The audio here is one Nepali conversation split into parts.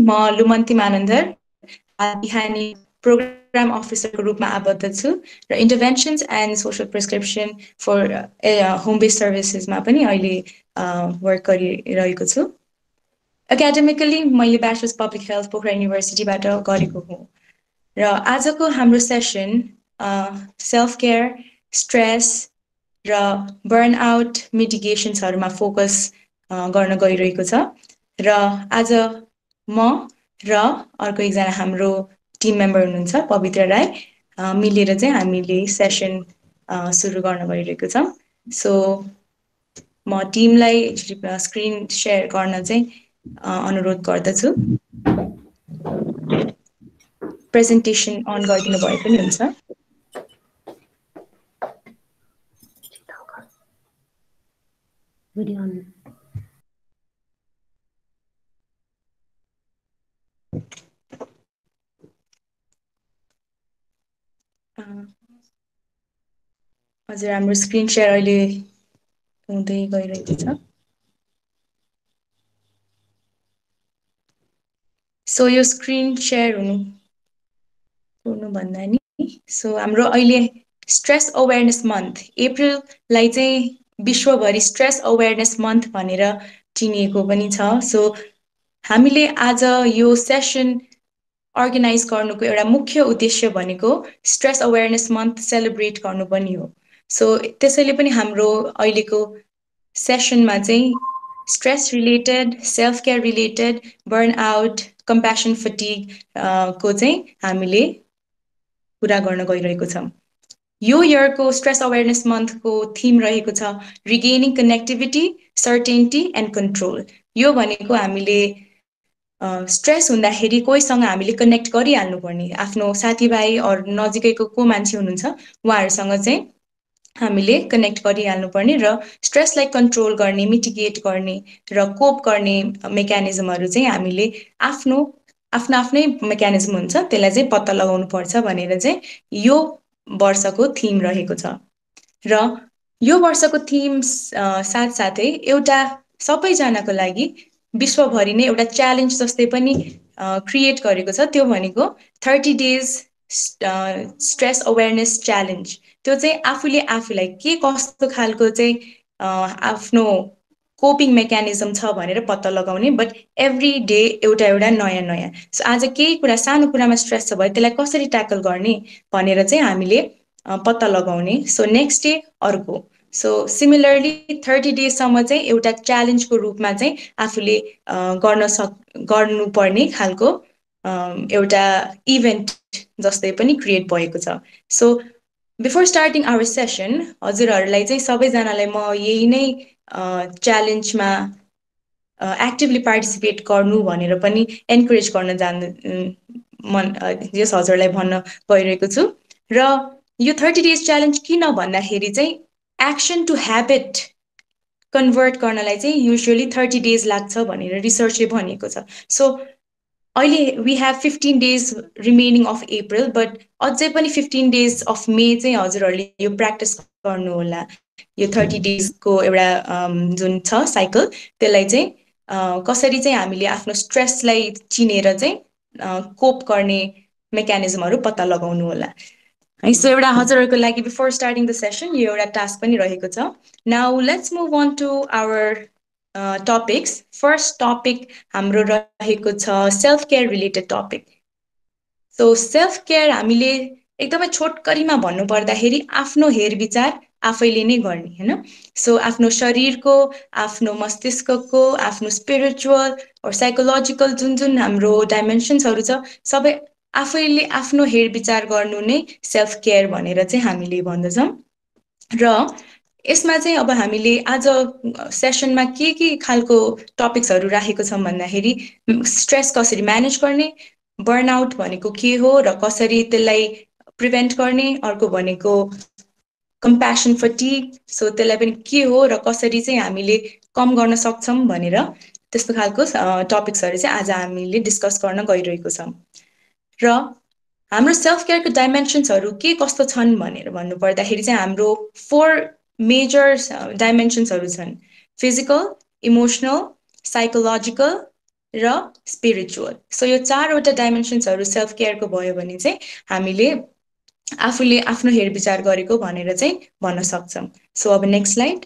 म लुमन्ती मानन्दर बिहानी प्रोग्राम अफिसरको रूपमा आबद्ध छु र interventions and social prescription for home based सर्भिसेसमा पनि अहिले वर्क गरिरहेको छु। एकाडेमिकली मैले ब्याचलर्स पब्लिक हेल्थ पोखरा युनिभर्सिटीबाट गरेको हुँ र आजको हाम्रो सेसन सेल्फ केयर, स्ट्रेस र बर्नआउट मिटिगेसन्सहरूमा फोकस गर्न गइरहेको छ र आज म र अर्को एकजना हाम्रो टिम मेम्बर हुनुहुन्छ पवित्र राई मिलेर चाहिँ हामीले सेसन सुरु गर्न गइरहेको छौँ। सो म टिमलाई स्क्रिन सेयर गर्न चाहिँ अनुरोध गर्दछु। प्रेजेन्टेसन अन गरिदिनु भए पनि हुन्छ। भिडियो अन हजुर हाम्रो स्क्रिन सेयर अहिले हुँदै गइरहेको छ। सो यो स्क्रिन सेयर हुनुभन्दा नि सो हाम्रो अहिले स्ट्रेस अवेरनेस मन्थ अप्रिललाई चाहिँ विश्वभरि स्ट्रेस अवेरनेस मन्थ भनेर चिनिएको पनि छ। सो हामीले आज यो सेसन अर्गनाइज गर्नुको एउटा मुख्य उद्देश्य भनेको स्ट्रेस अवेरनेस मन्थ सेलिब्रेट गर्नु पनि हो। सो त्यसैले पनि हाम्रो अहिलेको सेसनमा चाहिँ stress related, self care related, burnout, compassion fatigue को चाहिँ हामीले कुरा गर्न गइरहेको छौँ। यो इयरको स्ट्रेस अवेरनेस मन्थको थिम रहेको छ रिगेनिङ कनेक्टिभिटी, सर्टेनिटी एन्ड कन्ट्रोल। यो भनेको हामीले स्ट्रेस हुँदाखेरि कोहीसँग हामीले कनेक्ट गरिहाल्नुपर्ने, आफ्नो साथीभाइ अरू नजिकैको को मान्छे हुनुहुन्छ उहाँहरूसँग चाहिँ हामीले कनेक्ट गरिहाल्नुपर्ने र स्ट्रेसलाई कन्ट्रोल गर्ने, मिटिगेट गर्ने र कोप गर्ने मेकानिजमहरू चाहिँ हामीले आफ्नै मेकानिजम हुन्छ त्यसलाई चाहिँ पत्ता लगाउनु पर्छ भनेर चाहिँ यो वर्षको थिम रहेको छ। र यो वर्षको थिम साथसाथै एउटा सबैजनाको लागि विश्वभरि नै एउटा च्यालेन्ज जस्तै पनि क्रिएट गरेको छ। त्यो भनेको 30 डेज स्ट्रेस अवेरनेस च्यालेन्ज। त्यो चाहिँ आफूलाई के कस्तो खालको चाहिँ आफ्नो कोपिङ मेकानिजम छ भनेर पत्ता लगाउने, बट एभ्री डे एउटा नयाँ। सो आज केही कुरा सानो कुरामा स्ट्रेस छ भने त्यसलाई कसरी ट्याकल गर्ने भनेर चाहिँ हामीले पत्ता लगाउने। सो नेक्स्ट डे अर्को। सो सिमिलरली 30 डेजसम्म चाहिँ एउटा च्यालेन्जको रूपमा चाहिँ आफूले गर्नुपर्ने खालको एउटा इभेन्ट जस्तै पनि क्रिएट भएको छ। So before starting our session हजुरहरूलाई चाहिँ सबैजनालाई म यही नै च्यालेन्जमा एक्टिभली पार्टिसिपेट गर्नु भनेर पनि एन्करेज गर्न यस हजुरलाई भन्न गइरहेको छु। र यो 30 डेज च्यालेन्ज किन भन्दाखेरि चाहिँ एक्सन टु ह्याबिट कन्भर्ट गर्नलाई चाहिँ युजुअली 30 डेज लाग्छ भनेर रिसर्चले भनेको छ। सो अहिले we have 15 days remaining of April, but अझै पनि 15 डेज अफ मे चाहिँ हजुरहरूले यो प्र्याक्टिस गर्नु होला। यो 30 डेजको एउटा जुन छ साइकल त्यसलाई चाहिँ कसरी चाहिँ हामीले आफ्नो स्ट्रेसलाई चिनेर चाहिँ कोप गर्ने मेकानिजमहरू पत्ता लगाउनु होला। सो एउटा हजुरहरूको लागि बिफोर स्टार्टिङ द सेसन यो एउटा टास्क पनि रहेको छ। Now let's move on to our topics. First topic हाम्रो रहेको छ self care related topic. So self care हामीले एकदमै छोटकरीमा भन्नुपर्दाखेरि आफ्नो हेरविचार आफैले नै गर्ने हैन। सो आफ्नो शरीरको, आफ्नो मस्तिष्कको, आफ्नो स्पिरिचुअल और साइकोलोजिकल जुन हाम्रो डाइमेन्सन्सहरू छ सबै आफैले आफ्नो हेरविचार गर्नु नै सेल्फ केयर भनेर चाहिँ हामीले भन्दछौँ। र यसमा चाहिँ अब हामीले आज सेसनमा के खालको टपिक्सहरू राखेको छौँ भन्दाखेरि स्ट्रेस कसरी म्यानेज गर्ने, बर्नआउट भनेको के हो र कसरी त्यसलाई प्रिभेन्ट गर्ने, अर्को भनेको कम्प्यासन फटिग, सो त्यसलाई पनि के हो र कसरी चाहिँ हामीले कम गर्न सक्छौँ भनेर त्यस्तो खालको टपिक्सहरू चाहिँ आज हामीले डिस्कस गर्न गइरहेको छौँ। र हाम्रो सेल्फ केयरको डाइमेन्सन्सहरू के कस्तो छन् भनेर भन्नुपर्दाखेरि चाहिँ हाम्रो 4 मेजर डाइमेन्सन्सहरू छन्। फिजिकल, इमोसनल, साइकोलोजिकल र स्पिरिचुअल। सो यो चारवटा डाइमेन्सन्सहरू सेल्फ केयरको भयो भने चाहिँ हामीले आफूले आफ्नो हेरविचार गरेको भनेर चाहिँ भन्न सक्छौँ। सो अब नेक्स्ट स्लाइड।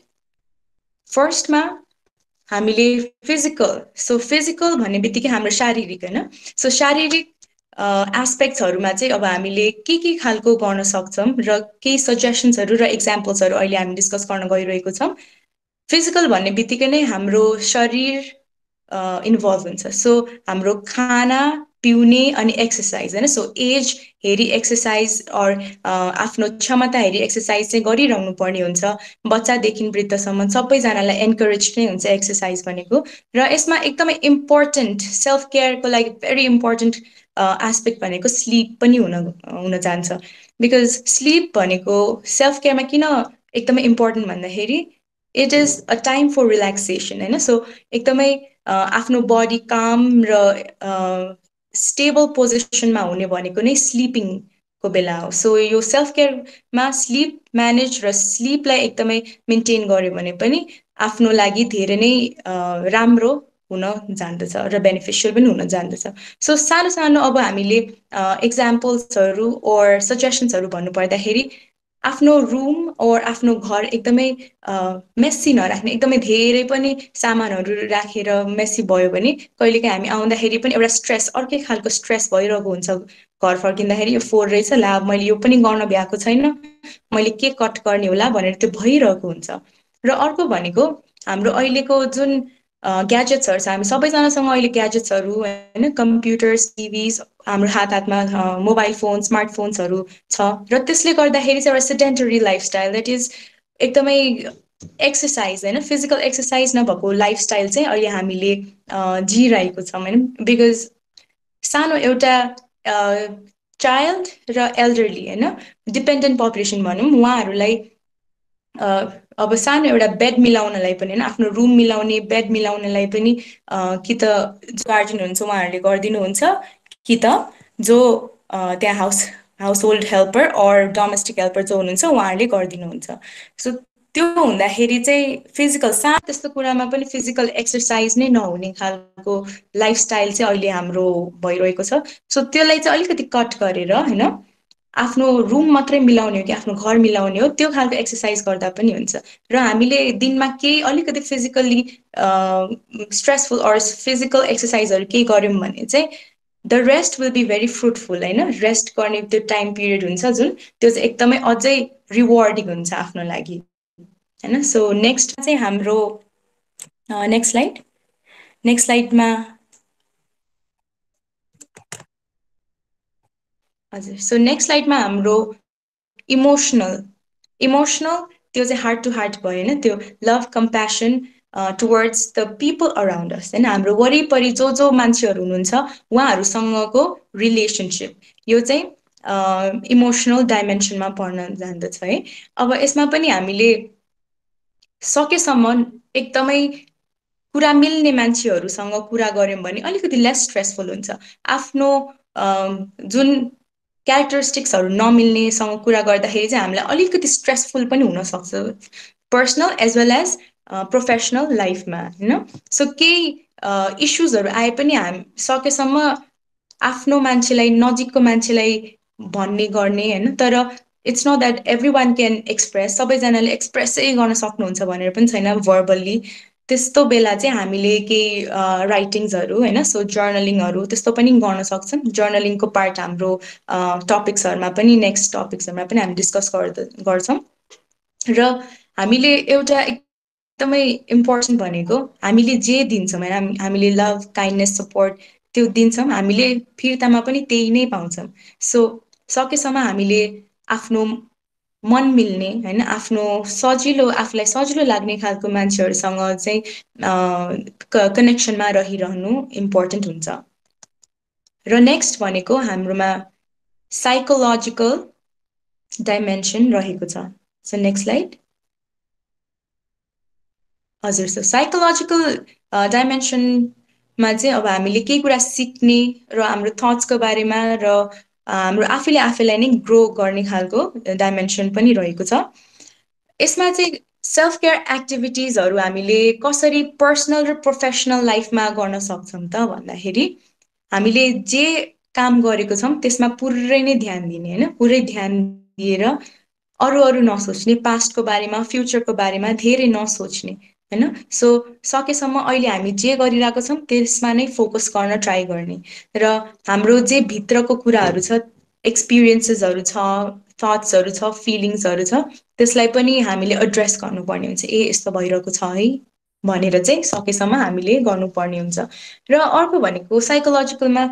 फर्स्टमा हामीले फिजिकल। सो फिजिकल भन्ने बित्तिकै हाम्रो शारीरिक होइन। सो शारीरिक एस्पेक्ट्सहरूमा चाहिँ अब हामीले के खालको गर्न सक्छौँ र केही सजेसन्सहरू र इक्जाम्पल्सहरू अहिले हामी डिस्कस गर्न गइरहेको छौँ। फिजिकल भन्ने बित्तिकै नै हाम्रो शरीर इन्भल्भ हुन्छ। सो हाम्रो खाना पिउने अनि एक्सर्साइज होइन। सो एज हेरी एक्सर्साइज अर आफ्नो क्षमता हेरी एक्सर्साइज चाहिँ गरिरहनु पर्ने हुन्छ। बच्चादेखि वृद्धसम्म सबैजनालाई एन्करेज नै हुन्छ एक्सर्साइज भनेको। र यसमा एकदमै इम्पोर्टेन्ट सेल्फ केयरको लागि भेरी इम्पोर्टेन्ट एस्पेक्ट भनेको स्लिप पनि हुन जान्छ। बिकज स्लिप भनेको सेल्फ केयरमा किन एकदमै इम्पोर्टेन्ट भन्दाखेरि it is a time for relaxation होइन। सो एकदमै आफ्नो बडी काम र स्टेबल पोजिसनमा हुने भनेको नै स्लिपिङको बेला हो। सो यो सेल्फ केयरमा स्लिप म्यानेज र स्लिपलाई एकदमै मेन्टेन गर्यो भने पनि आफ्नो लागि धेरै नै राम्रो हुन जान्दछ र बेनिफिसियल पनि हुन जान्दछ। सो सानो सानो अब हामीले इक्जाम्पल्सहरू ओर सजेसन्सहरू भन्नुपर्दाखेरि आफ्नो रुम ओर आफ्नो घर एकदमै मेस्सी नराख्ने। एकदमै धेरै पनि सामानहरू राखेर मेस्सी भयो भने कहिलेकाहीँ हामी आउँदाखेरि पनि एउटा स्ट्रेस, अर्कै खालको स्ट्रेस भइरहेको हुन्छ। घर फर्किँदाखेरि यो फोहोर रहेछ, ला मैले यो पनि गर्न भ्याएको छैन, मैले के कट गर्ने होला भनेर त्यो भइरहेको हुन्छ। र अर्को भनेको हाम्रो अहिलेको जुन ग्याजेट्सहरू छ, हामी सबैजनासँग अहिले ग्याजेट्सहरू होइन, कम्प्युटर्स, टिभिज, हाम्रो हातमा मोबाइल फोन, स्मार्टफोन्सहरू छ। र त्यसले गर्दाखेरि चाहिँ एउटा सेडेन्टरी लाइफस्टाइल, द्याट इज एकदमै एक्सर्साइज होइन, फिजिकल एक्सर्साइज नभएको लाइफस्टाइल चाहिँ अहिले हामीले जिइरहेको छौँ होइन। बिकज सानो एउटा चाइल्ड र एल्डरली होइन, डिपेन्डेन्ट पपुलेसन भनौँ, उहाँहरूलाई अब सानो एउटा बेड मिलाउनलाई पनि होइन, आफ्नो रुम मिलाउने, बेड मिलाउनलाई पनि कि त गार्जियन हुनुहुन्छ उहाँहरूले गरिदिनुहुन्छ, कि त जो त्यहाँ household helper or domestic helper जो हुनुहुन्छ उहाँहरूले गरिदिनुहुन्छ। सो त्यो हुँदाखेरि चाहिँ फिजिकल त्यस्तो कुरामा पनि फिजिकल एक्सर्साइज नै नहुने खालको लाइफस्टाइल चाहिँ अहिले हाम्रो भइरहेको छ। सो त्यसलाई चाहिँ अलिकति कट गरेर होइन, आफ्नो रुम मात्रै मिलाउने हो कि आफ्नो घर मिलाउने हो, त्यो खालको एक्सर्साइज गर्दा पनि हुन्छ। र हामीले दिनमा केही अलिकति फिजिकल्ली स्ट्रेसफुल अर फिजिकल एक्सर्साइजहरू केही गऱ्यौँ भने चाहिँ the rest will be very fruitful होइन। रेस्ट गर्ने त्यो टाइम पिरियड हुन्छ जुन, त्यो चाहिँ एकदमै अझै रिवार्डिङ हुन्छ आफ्नो लागि होइन। सो नेक्स्ट चाहिँ हाम्रो नेक्स्ट स्लाइड। नेक्स्ट स्लाइडमा हजुर। सो नेक्स्ट स्लाइडमा हाम्रो इमोसनल त्यो चाहिँ हार्ट टु हार्ट भयो होइन। त्यो love, compassion towards the people around अस होइन, हाम्रो वरिपरि जो मान्छेहरू हुनुहुन्छ उहाँहरूसँगको रिलेसनसिप, यो चाहिँ इमोसनल डाइमेन्सनमा पर्न जान्दछ है। अब यसमा पनि हामीले सकेसम्म एकदमै कुरा मिल्ने मान्छेहरूसँग कुरा गऱ्यौँ भने अलिकति लेस स्ट्रेसफुल हुन्छ। आफ्नो जुन क्यारेक्टरिस्टिक्सहरू नमिल्नेसँग कुरा गर्दाखेरि चाहिँ हामीलाई अलिकति स्ट्रेसफुल पनि हुनसक्छ, personal as well as professional लाइफमा होइन। सो केही इस्युजहरू आए पनि हामी सकेसम्म आफ्नो मान्छेलाई, नजिकको मान्छेलाई भन्ने गर्ने होइन। तर it's not that everyone can express, सबैजनाले एक्सप्रेसै गर्न सक्नुहुन्छ भनेर पनि छैन भर्बल्ली। त्यस्तो बेला चाहिँ हामीले केही राइटिङ्सहरू होइन, सो जर्नलिङहरू त्यस्तो पनि गर्न सक्छौँ। जर्नलिङको पार्ट हाम्रो टपिक्सहरूमा पनि, नेक्स्ट टपिक्सहरूमा पनि हामी डिस्कस गर्छौँ। र हामीले एउटा एकदमै इम्पोर्टेन्ट भनेको हामीले जे दिन्छौँ होइन, हामीले लभ, काइन्डनेस, सपोर्ट त्यो दिन्छौँ, हामीले फिर्तामा पनि त्यही नै पाउँछौँ। सो सकेसम्म हामीले आफ्नो मन मिल्ने होइन, आफ्नो आफूलाई सजिलो लाग्ने खालको मान्छेहरूसँग चाहिँ कनेक्सनमा रहिरहनु इम्पोर्टेन्ट हुन्छ। र नेक्स्ट भनेको हाम्रोमा साइकोलोजिकल डाइमेन्सन रहेको छ। So next slide. हजुर। सो साइकोलोजिकल डाइमेन्सनमा चाहिँ अब हामीले केही कुरा सिक्ने र हाम्रो थट्सको बारेमा र हाम्रो आफैले आफैलाई नै ग्रो गर्ने खालको डाइमेन्सन पनि रहेको छ। यसमा चाहिँ सेल्फ केयर एक्टिभिटिजहरू हामीले कसरी पर्सनल र प्रोफेसनल लाइफमा गर्न सक्छौँ त भन्दाखेरि हामीले जे काम गरेको छौँ त्यसमा पुरै नै ध्यान दिने होइन, पुरै ध्यान दिएर अरू अरू नसोच्ने, पास्टको बारेमा फ्युचरको बारेमा धेरै नसोच्ने होइन। सो सकेसम्म अहिले हामी जे गरिरहेको छौँ त्यसमा नै फोकस गर्न ट्राई गर्ने र हाम्रो जे भित्रको कुराहरू छ, एक्सपिरियन्सेसहरू छ, थट्सहरू छ, फिलिङ्सहरू छ, त्यसलाई पनि हामीले एड्रेस गर्नुपर्ने हुन्छ। ए यस्तो भइरहेको छ है भनेर चाहिँ सकेसम्म हामीले गर्नुपर्ने हुन्छ। र अर्को भनेको साइकोलोजिकलमा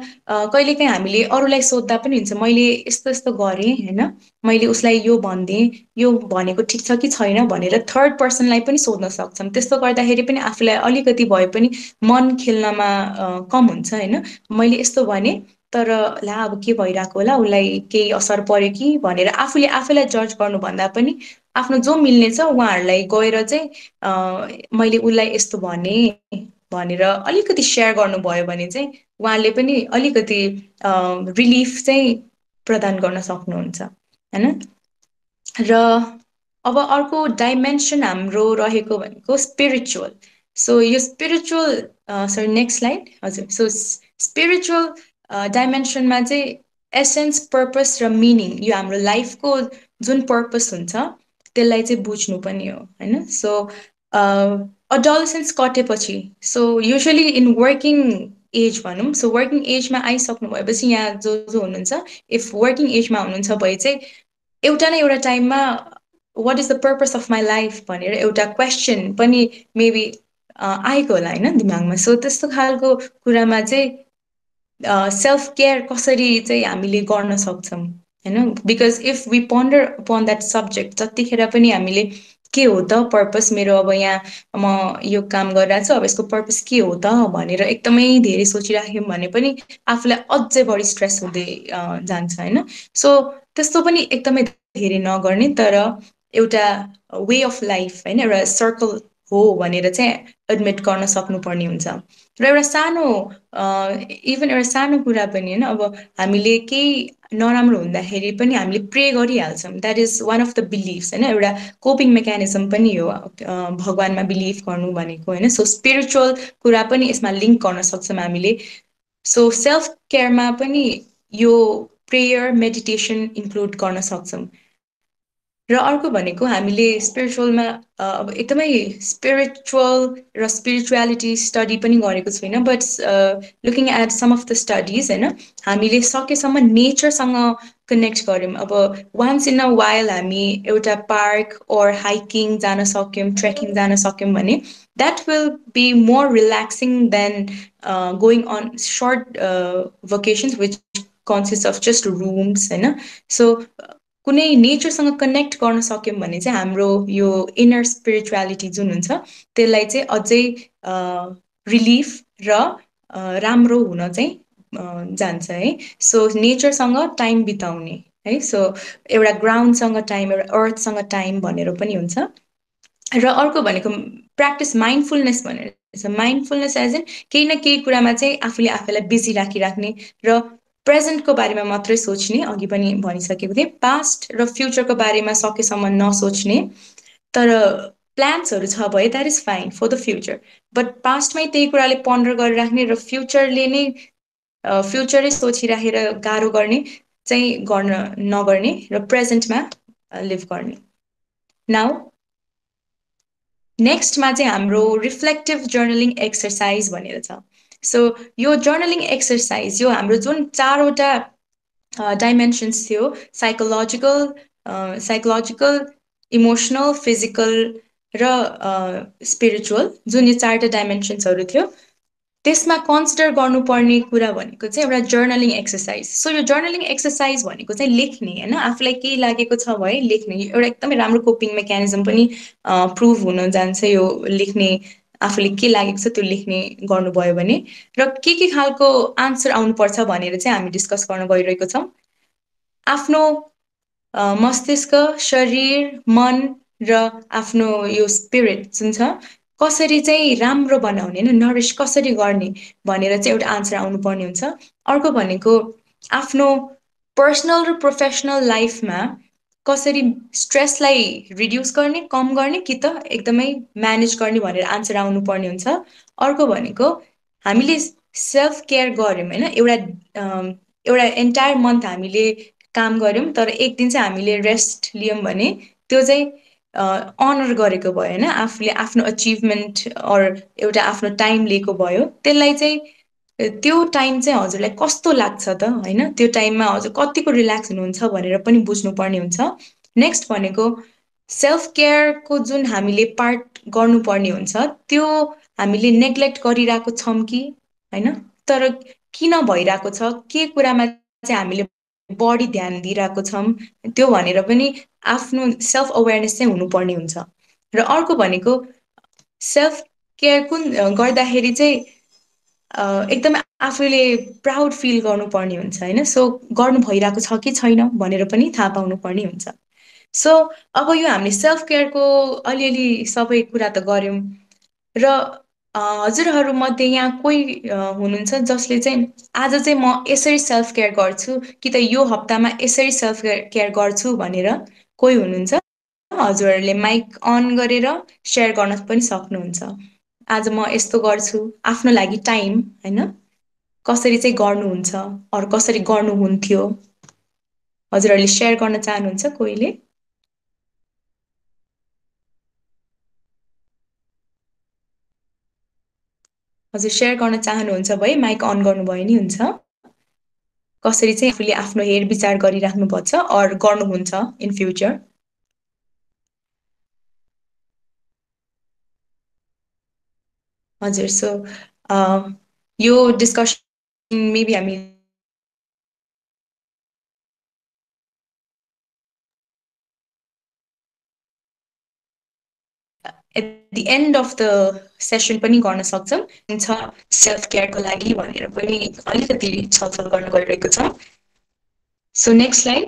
कहिलेकाहीँ हामीले अरूलाई सोद्धा पनि हुन्छ, मैले यस्तो यस्तो गरेँ होइन, मैले उसलाई यो भनिदिएँ, यो भनेको ठिक छ कि छैन भनेर थर्ड पर्सनलाई पनि सोध्न सक्छौँ। त्यस्तो गर्दाखेरि पनि आफूलाई अलिकति भए पनि मन खेल्नमा कम हुन्छ होइन। मैले यस्तो भनेँ तर ला अब के भइरहेको होला, उसलाई केही असर पर्यो कि भनेर आफूले आफैलाई जज गर्नुभन्दा पनि आफ्नो जो मिल्ने छ उहाँहरूलाई गएर चाहिँ मैले उसलाई यस्तो भनेँ भनेर अलिकति सेयर गर्नुभयो भने चाहिँ उहाँले पनि अलिकति रिलिफ चाहिँ प्रदान गर्न सक्नुहुन्छ होइन। र अब अर्को डाइमेन्सन हाम्रो रहेको भनेको स्पिरिचुअल। सो यो स्पिरिचुअल सरी नेक्स्ट स्लाइड, हजुर। सो स्पिरिचुअल डाइमेन्सनमा चाहिँ एसेन्स, पर्पस र मिनिङ, यो हाम्रो लाइफको जुन पर्पस हुन्छ त्यसलाई चाहिँ बुझ्नु पनि हो होइन। सो अडोलेसेन्स कटेपछि, so usually in working age भनौँ, सो वर्किङ एजमा आइसक्नु भएपछि यहाँ जो जो हुनुहुन्छ, इफ वर्किङ एजमा हुनुहुन्छ भए चाहिँ एउटा न एउटा टाइममा what is the purpose of my life भनेर एउटा क्वेसन पनि मेबी आएको होला होइन दिमागमा। सो त्यस्तो खालको कुरामा चाहिँ सेल्फ केयर कसरी चाहिँ हामीले गर्न सक्छौँ होइन। Because if we ponder upon that subject, जतिखेर पनि हामीले के हो त पर्पस मेरो, अब यहाँ म यो काम गरिरहेको छु, अब यसको पर्पस के हो त भनेर एकदमै धेरै सोचिराख्यौँ भने पनि आफूलाई अझै बढी स्ट्रेस हुँदै जान्छ होइन। सो त्यस्तो पनि एकदमै धेरै नगर्ने, तर एउटा वे अफ लाइफ होइन, एउटा सर्कल हो भनेर चाहिँ एडमिट गर्न सक्नुपर्ने हुन्छ। र एउटा सानो इभन एउटा सानो कुरा पनि होइन, अब हामीले केही नराम्रो हुँदाखेरि पनि हामीले प्रे गरिहाल्छौँ, that is one of the beliefs होइन, एउटा कोपिङ मेकानिजम पनि हो भगवानमा बिलिभ गर्नु भनेको होइन। सो स्पिरिचुअल कुरा पनि यसमा लिङ्क गर्न सक्छौँ हामीले। सो सेल्फ केयरमा पनि यो प्रेयर, मेडिटेसन इन्क्लुड गर्न सक्छौँ। र अर्को भनेको हामीले स्पिरिचुअलमा अब एकदमै स्पिरिचुअल र स्पिरिचुअलिटी स्टडी पनि गरेको छुइनँ, but looking at some of the studies होइन, हामीले सकेसम्म नेचरसँग कनेक्ट गऱ्यौँ। अब वान्स इन अ वाइल हामी एउटा पार्क ओर हाइकिङ जान सक्यौँ, ट्रेकिङ जान सक्यौँ भने that will be more relaxing than going on short vacations which consist of just rooms होइन। सो कुनै नेचरसँग कनेक्ट गर्न सक्यौँ भने चाहिँ हाम्रो यो इनर स्पिरिचुअलिटी जुन हुन्छ त्यसलाई चाहिँ अझै रिलिफ र राम्रो हुन चाहिँ जान्छ है। सो नेचरसँग टाइम बिताउने है, सो एउटा ग्राउन्डसँग टाइम, एउटा अर्थसँग टाइम भनेर पनि हुन्छ। र अर्को भनेको प्र्याक्टिस माइन्डफुलनेस भनेर छ। माइन्डफुलनेस एज इन केही न केही कुरामा चाहिँ आफूले आफैलाई बिजी राखिराख्ने र प्रेजेन्टको बारेमा मात्रै सोच्ने, अघि पनि भनिसकेको थिएँ। पास्ट र फ्युचरको बारेमा सकेसम्म नसोच्ने, तर प्लान्सहरू छ भए that is fine for the future, but पास्टमै त्यही कुराले पन्डर गरिराख्ने र फ्युचरले नै फ्युचरै सोचिराखेर गाह्रो गर्ने चाहिँ गर्न नगर्ने र प्रेजेन्टमा लिभ गर्ने। नाउ नेक्स्टमा चाहिँ हाम्रो रिफ्लेक्टिभ जर्नलिङ एक्सर्साइज भनेर छ। सो यो जर्नलिङ एक्सर्साइज, यो हाम्रो जुन चारवटा डाइमेन्सन्स थियो, साइकोलोजिकल, इमोसनल, फिजिकल र स्पिरिचुअल, जुन यो चारवटा डाइमेन्सन्सहरू थियो, त्यसमा कन्सिडर गर्नुपर्ने कुरा भनेको चाहिँ एउटा जर्नलिङ एक्सर्साइज। सो यो जर्नलिङ एक्सर्साइज भनेको चाहिँ लेख्ने होइन, आफूलाई केही लागेको छ भए लेख्ने, एउटा एकदमै राम्रो कोपिङ मेकानिजम पनि प्रुभ हुन जान्छ यो लेख्ने, आफूले के लागेको छ त्यो लेख्ने गर्नुभयो भने। र के खालको आन्सर आउनुपर्छ भनेर चाहिँ हामी डिस्कस गर्न गइरहेको छौँ। आफ्नो मस्तिष्क, शरीर, मन र आफ्नो यो स्पिरिट जुन छ कसरी चाहिँ राम्रो बनाउने, नरिस कसरी गर्ने भनेर चाहिँ एउटा आन्सर आउनुपर्ने हुन्छ। अर्को भनेको आफ्नो पर्सनल र प्रोफेसनल लाइफमा कसरी स्ट्रेसलाई रिड्युस गर्ने, कम गर्ने कि त एकदमै म्यानेज गर्ने भनेर आन्सर आउनुपर्ने हुन्छ। अर्को भनेको हामीले सेल्फ केयर गऱ्यौँ होइन, एउटा एन्टायर मन्थ हामीले काम गऱ्यौँ तर एक दिन चाहिँ हामीले रेस्ट लियौँ भने त्यो चाहिँ अनर गरेको भयो होइन, आफूले आफ्नो अचिभमेन्ट अर एउटा आफ्नो टाइम लिएको भयो। त्यसलाई चाहिँ त्यो टाइम चाहिँ हजुरलाई कस्तो लाग्छ त होइन, त्यो टाइममा हजुर कतिको रिल्याक्स हुनुहुन्छ भनेर पनि बुझ्नुपर्ने हुन्छ। नेक्स्ट भनेको सेल्फ केयरको जुन हामीले पार्ट गर्नुपर्ने हुन्छ त्यो हामीले नेग्लेक्ट गरिरहेको छौँ कि होइन, तर किन भइरहेको छ, के कुरामा चाहिँ हामीले बढी ध्यान दिइरहेको छौँ त्यो भनेर पनि आफ्नो सेल्फ अवेरनेस चाहिँ हुनुपर्ने हुन्छ। र अर्को भनेको सेल्फ केयर कुन गर्दाखेरि चाहिँ एकदमै आफूले प्राउड फिल गर्नुपर्ने हुन्छ होइन, सो गर्नु भइरहेको छ कि छैन भनेर पनि थाहा पाउनुपर्ने हुन्छ। सो अब यो हामीले सेल्फ केयरको अलिअलि सबै कुरा त गऱ्यौँ र हजुरहरूमध्ये यहाँ कोही हुनुहुन्छ जसले चाहिँ आज चाहिँ म यसरी सेल्फ केयर गर्छु कि त यो हप्तामा यसरी सेल्फ केयर गर्छु भनेर कोही हुनुहुन्छ? हजुरहरूले माइक अन गरेर सेयर गर्न पनि सक्नुहुन्छ। आज म यस्तो गर्छु आफ्नो लागि टाइम होइन, कसरी चाहिँ गर्नुहुन्छ अरू कसरी गर्नुहुन्थ्यो, हजुरहरूले सेयर गर्न चाहनुहुन्छ कोहीले? हजुर सेयर गर्न चाहनुहुन्छ भए माइक अन गर्नुभयो नि हुन्छ। कसरी चाहिँ आफूले आफ्नो हेरविचार गरिराख्नुपर्छ अर गर्नुहुन्छ इन फ्युचर। हजुर सो यो डिस्कसन मेबी हामी at the end of the session पनि गर्न सक्छौँ छ सेल्फ केयरको लागि भनेर पनि अलिकति छलफल गर्न गइरहेको छौँ। So next slide.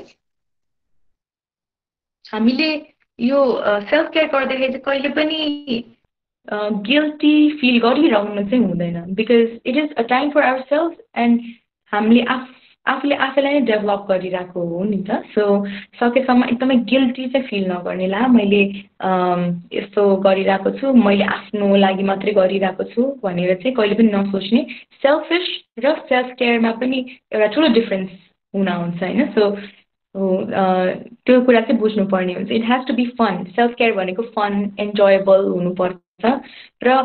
हामीले यो सेल्फ केयर गर्दाखेरि चाहिँ कहिले पनि गिल्टी फिल गरिरहनु चाहिँ हुँदैन, because it is a time for our self and हामीले आफूले आफैलाई नै डेभलप गरिरहेको हो नि त। सो सकेसम्म एकदमै गिल्टी चाहिँ फिल नगर्ने, ला मैले यस्तो गरिरहेको छु, मैले आफ्नो लागि मात्रै गरिरहेको छु भनेर चाहिँ कहिले पनि नसोच्ने। सेल्फिस र सेल्फ केयरमा पनि एउटा ठुलो डिफ्रेन्स हुन आउँछ होइन। सो त्यो कुरा चाहिँ बुझ्नुपर्ने हुन्छ। It has to be fun, self care भनेको फन इन्जोयबल हुनुपर्छ र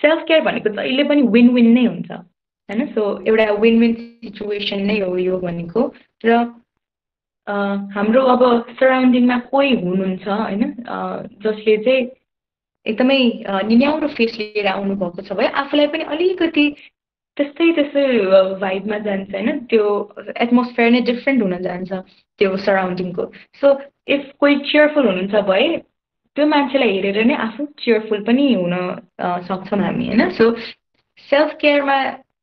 सेल्फ केयर भनेको जहिले पनि विन विन नै हुन्छ होइन। सो एउटा विन विन सिचुएसन नै हो यो भनेको। र हाम्रो अब सराउन्डिङमा कोही हुनुहुन्छ होइन जसले चाहिँ एकदमै निन्याउरो फेस लिएर आउनुभएको छ भए आफूलाई पनि अलिकति त्यस्तै त्यस्तै भाइबमा जान्छ होइन, त्यो एटमोस्फियर नै डिफ्रेन्ट हुन जान्छ त्यो सराउन्डिङको। सो इफ कोही चियरफुल हुनुहुन्छ भए त्यो मान्छेलाई हेरेर नै आफू चियरफुल पनि हुन सक्छौँ हामी होइन। सो सेल्फ केयरमा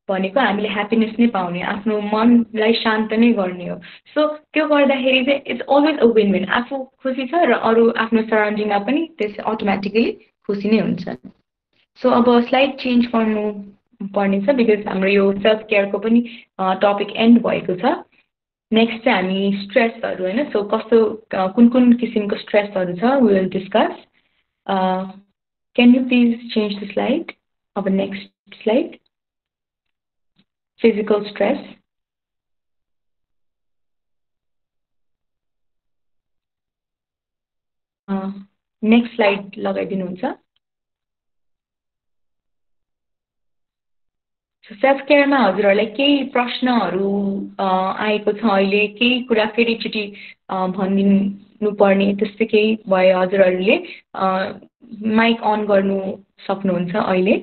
भनेको हामीले ह्याप्पिनेस नै पाउने, आफ्नो मनलाई शान्त नै गर्ने हो। सो त्यो गर्दाखेरि चाहिँ it's always a win win, आफू खुसी छ र अरू आफ्नो सराउन्डिङमा पनि त्यस अटोमेटिकली खुसी नै हुन्छ। सो अब स्लाइड चेन्ज गर्नु पर्ने छ बिकज हाम्रो यो सेल्फ केयरको पनि टपिक एन्ड भएको छ। नेक्स्ट चाहिँ हामी स्ट्रेसहरू होइन, सो कस्तो कुन कुन किसिमको स्ट्रेसहरू छ we will discuss. Can you please change the slide? अब next slide, physical stress. Next slide लगाइदिनुहुन्छ। सेल्फ केयरमा हजुरहरूलाई केही प्रश्नहरू आएको छ अहिले, केही कुरा फेरि एकचोटि भनिदिनु पर्ने त्यस्तै केही भए हजुरहरूले माइक अन गर्नु सक्नुहुन्छ अहिले।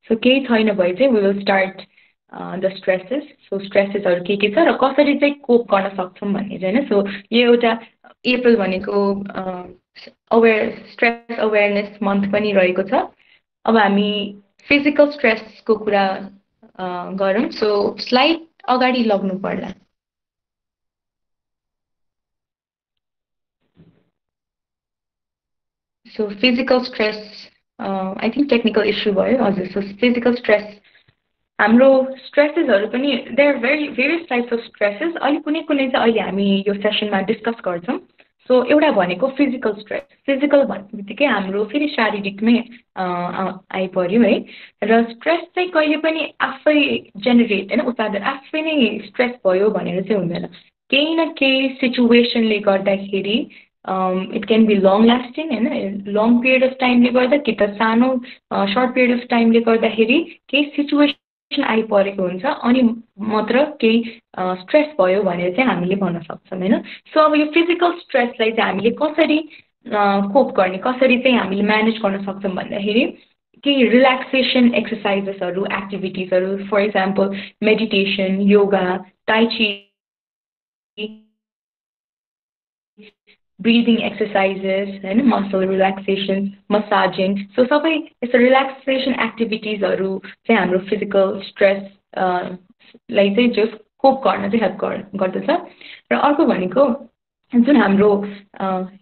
सो केही छैन भए चाहिँ we will start the stresses. So स्ट्रेसेसहरू के छ र कसरी चाहिँ कोप गर्न सक्छौँ भन्ने चाहिँ होइन। सो यो एउटा अप्रिल भनेको स्ट्रेस अवेरनेस मन्थ पनि रहेको छ। अब हामी फिजिकल स्ट्रेसको कुरा गरौँ। सो स्लाइड अगाडि लग्नु पर्ला। So physical stress I think technical issue भयो हजुर। सो फिजिकल स्ट्रेस हाम्रो स्ट्रेसेसहरू पनि there very various types of stresses अहिले कुनै कुनै चाहिँ अहिले हामी यो सेसनमा डिस्कस गर्छौँ सो एउटा भनेको फिजिकल स्ट्रेस फिजिकल भन्ने बित्तिकै हाम्रो फेरि शारीरिकमै आइपऱ्यो है र स्ट्रेस चाहिँ कहिले पनि आफै जेनेरेट होइन उत्पादन आफै नै स्ट्रेस भयो भनेर चाहिँ हुँदैन केही न केही सिचुएसनले गर्दाखेरि it can be long lasting होइन लङ पिरियड अफ टाइमले गर्दा कि त सानो सर्ट पिरियड अफ टाइमले गर्दाखेरि केही सिचुएसन आइपरेको हुन्छ अनि मात्र केही स्ट्रेस भयो भनेर चाहिँ हामीले भन्न सक्छौँ होइन सो अब यो फिजिकल स्ट्रेसलाई चाहिँ हामीले कसरी कोप गर्ने कसरी चाहिँ हामीले म्यानेज गर्न सक्छौँ भन्दाखेरि केही रिल्याक्सेसन एक्सर्साइजेसहरू एक्टिभिटिजहरू for example meditation yoga tai chi breathing exercises होइन muscle relaxation massaging so सबै यस्तो रिल्याक्सेसन एक्टिभिटिजहरू चाहिँ हाम्रो फिजिकल स्ट्रेस लाई चाहिँ जस कोप गर्न चाहिँ हेल्प गर्दछ र अर्को भनेको जुन हाम्रो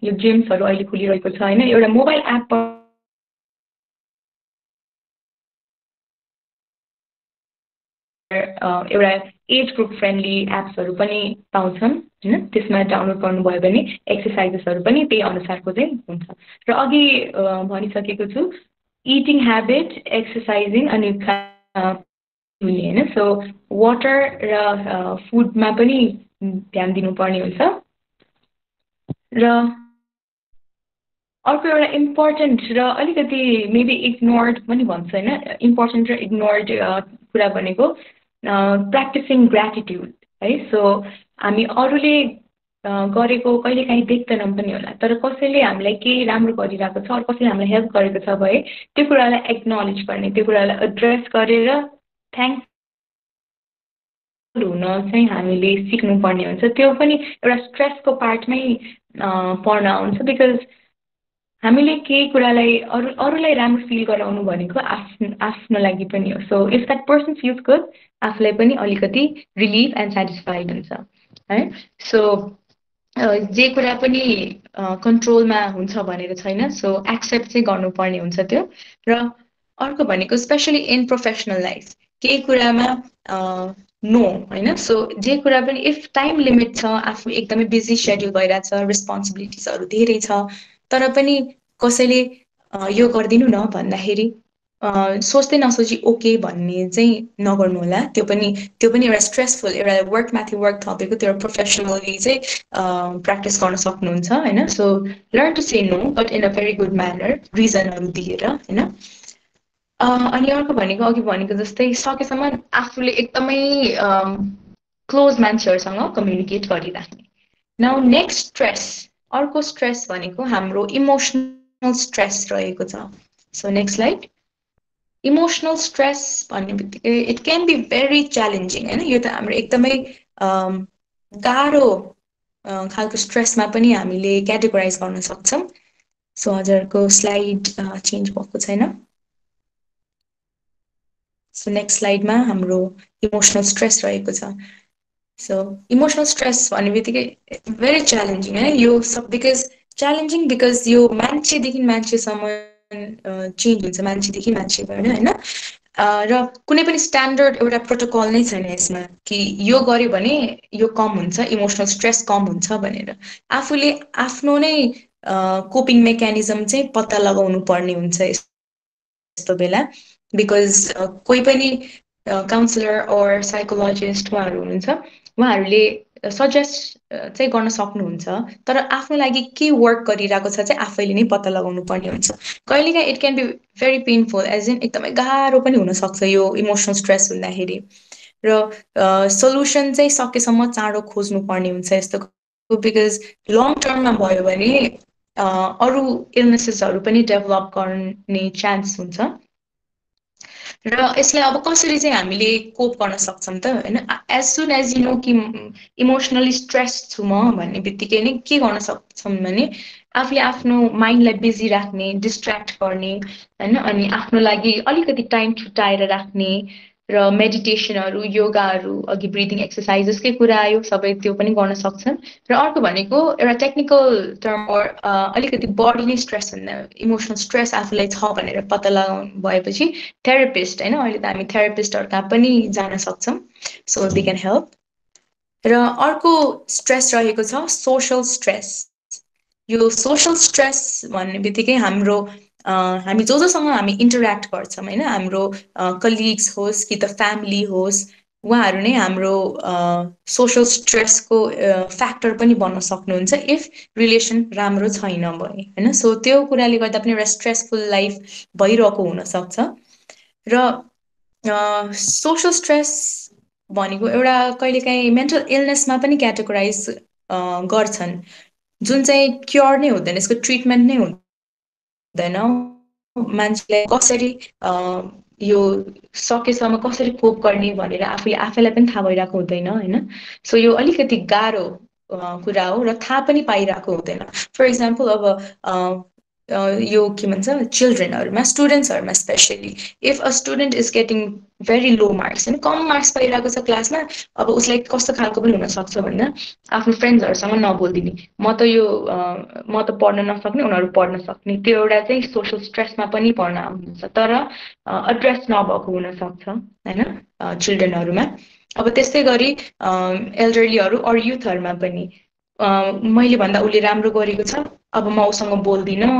यो गेम्सहरू अहिले खुलिरहेको छ होइन एउटा मोबाइल एप एउटा एज ग्रुप फ्रेन्डली एप्सहरू पनि पाउँछन् होइन त्यसमा डाउनलोड गर्नुभयो भने एक्सर्साइजेसहरू पनि त्यही अनुसारको चाहिँ हुन्छ र अघि भनिसकेको छु इटिङ ह्याबिट एक्सर्साइजिङ अनि हुने होइन सो वाटर र फुडमा पनि ध्यान दिनुपर्ने हुन्छ र अर्को एउटा इम्पोर्टेन्ट र अलिकति मेबी इग्नोर्ड पनि भन्छ होइन इम्पोर्टेन्ट र इग्नोर्ड कुरा भनेको प्र्याक्टिसिङ ग्रेटिट्युड है सो हामी अरूले गरेको कहिलेकाहीँ देख्दैनौँ पनि होला तर कसैले हामीलाई केही राम्रो गरिरहेको छ अरू कसैले हामीलाई हेल्प गरेको छ भए त्यो कुरालाई एक्नोलेज गर्ने त्यो कुरालाई एड्रेस गरेर थ्याङ्क हुन चाहिँ हामीले सिक्नुपर्ने हुन्छ त्यो पनि एउटा स्ट्रेसको पार्टमै पर्न आउँछ बिकज हामीले केही कुरालाई अरूलाई राम्रो फिल गराउनु भनेको आफ्नो लागि पनि हो so if that person feels good आफूलाई पनि अलिकति रिलिफ एन्ड सेटिस्फाइड हुन्छ है सो जे कुरा पनि कन्ट्रोलमा हुन्छ भनेर छैन सो एक्सेप्ट चाहिँ गर्नुपर्ने हुन्छ त्यो र अर्को भनेको स्पेसली इन प्रोफेसनल लाइफ केही कुरामा नो होइन सो जे कुरा पनि इफ टाइम लिमिट छ आफू एकदमै बिजी सेड्युल भइरहेछ रेस्पोन्सिबिलिटिजहरू धेरै छ तर पनि कसैले यो गरिदिनु न भन्दाखेरि सोच्दै नसोची ओके भन्ने चाहिँ नगर्नु होला त्यो पनि एउटा स्ट्रेसफुल एउटा वर्कमाथि वर्क थपेको त्यो प्रोफेसनली चाहिँ प्र्याक्टिस गर्न सक्नुहुन्छ होइन so learn to say no but in a very good manner रिजनहरू दिएर होइन अनि अर्को भनेको अघि भनेको जस्तै सकेसम्म आफूले एकदमै क्लोज मान्छेहरूसँग कम्युनिकेट गरिराख्ने नाउ नेक्स्ट स्ट्रेस अर्को स्ट्रेस भनेको हाम्रो इमोसनल स्ट्रेस रहेको छ so next slide emotional stress भन्ने बित्तिकै it can be very challenging होइन यो त हाम्रो एकदमै गाह्रो खालको स्ट्रेसमा पनि हामीले क्याटेगोराइज गर्न सक्छौँ सो हजुरको स्लाइड चेन्ज भएको छैन सो नेक्स्ट स्लाइडमा हाम्रो इमोसनल स्ट्रेस रहेको छ सो इमोसनल स्ट्रेस भन्ने बित्तिकै भेरी च्यालेन्जिङ है यो सब बिकज च्यालेन्जिङ बिकज यो मान्छेदेखि मान्छेसम्म चेन्ज हुन्छ मान्छेदेखि मान्छे भएर होइन र कुनै पनि स्ट्यान्डर्ड एउटा प्रोटोकल नै छैन यसमा कि यो गर्यो भने यो कम हुन्छ इमोसनल स्ट्रेस कम हुन्छ भनेर आफूले आफ्नो नै कोपिङ मेकानिजम चाहिँ पत्ता लगाउनु पर्ने हुन्छ यस्तो बेला बिकज कोही पनि काउन्सिलर अर साइकोलोजिस्ट उहाँहरू हुनुहुन्छ उहाँहरूले सजेस्ट चाहिँ गर्न सक्नुहुन्छ तर आफ्नो लागि के वर्क गरिरहेको छ चाहिँ आफैले नै पत्ता लगाउनु पर्ने हुन्छ कहिलेकाहीँ it can be very painful as in एकदमै गाह्रो पनि हुनसक्छ यो इमोसनल स्ट्रेस हुँदाखेरि र सल्युसन चाहिँ सकेसम्म चाँडो खोज्नु पर्ने हुन्छ यस्तो बिकज लङ टर्ममा भयो भने अरू इलनेसेसहरू पनि डेभलप गर्ने चान्स हुन्छ र यसलाई अब कसरी चाहिँ हामीले कोप गर्न सक्छौँ त होइन as soon as you know कि इमोसनली स्ट्रेस छु म भन्ने बित्तिकै नै के गर्न सक्छौँ भने आफूले आफ्नो माइन्डलाई बिजी राख्ने डिस्ट्र्याक्ट गर्ने होइन अनि आफ्नो लागि अलिकति टाइम छुट्याएर राख्ने र मेडिटेसनहरू योगाहरू अघि ब्रिदिङ एक्सर्साइजेसकै कुरा आयो सबै त्यो पनि गर्न सक्छन् र अर्को भनेको एउटा टेक्निकल टर्म अलिकति बडी नै स्ट्रेस हुँदा इमोसनल स्ट्रेस आफूलाई छ भनेर पत्ता लगाउनु भएपछि थेरापिस्ट होइन अहिले त हामी थेरापिस्टहरू कहाँ पनि जान सक्छौँ सो दे क्यान हेल्प र अर्को स्ट्रेस रहेको छ सोसल स्ट्रेस यो सोसल स्ट्रेस भन्ने बित्तिकै हामी जोसँग हामी इन्टरेक्ट गर्छौँ होइन हाम्रो कलिग्स होस् कि त फ्यामिली होस् उहाँहरू नै हाम्रो सोसल स्ट्रेसको फ्याक्टर पनि बन्न सक्नुहुन्छ इफ रिलेसन राम्रो छैन भने होइन सो त्यो कुराले गर्दा पनि एउटा स्ट्रेसफुल लाइफ भइरहेको हुनसक्छ र सोसल स्ट्रेस भनेको एउटा कहिलेकाहीँ मेन्टल इलनेसमा पनि क्याटेगोराइज गर्छन् जुन चाहिँ क्योर नै हुँदैन यसको ट्रिटमेन्ट नै हुँदैन मान्छेलाई कसरी यो सकेसम्म कसरी कोप गर्ने भनेर आफैलाई पनि थाहा भइरहेको हुँदैन होइन सो यो अलिकति गाह्रो कुरा हो र थाहा पनि पाइरहेको हुँदैन फर इक्जाम्पल अब यो के भन्छ चिल्ड्रेनहरूमा स्टुडेन्ट्सहरूमा especially if a student is getting very low marks होइन कम मार्क्स पाइरहेको छ क्लासमा अब उसलाई कस्तो खालको पनि हुनसक्छ भन्दा आफ्नो फ्रेन्ड्सहरूसँग नबोलिदिने म त पढ्न नसक्ने उनीहरू पढ्न सक्ने त्यो एउटा चाहिँ सोसल स्ट्रेसमा पनि पर्न आउनुहुन्छ तर एड्रेस नभएको हुनसक्छ होइन चिल्ड्रेनहरूमा अब त्यस्तै गरी एल्डरलीहरू अरू युथहरूमा पनि मैले भन्दा उसले राम्रो गरेको छ अब म उसँग बोल्दिनँ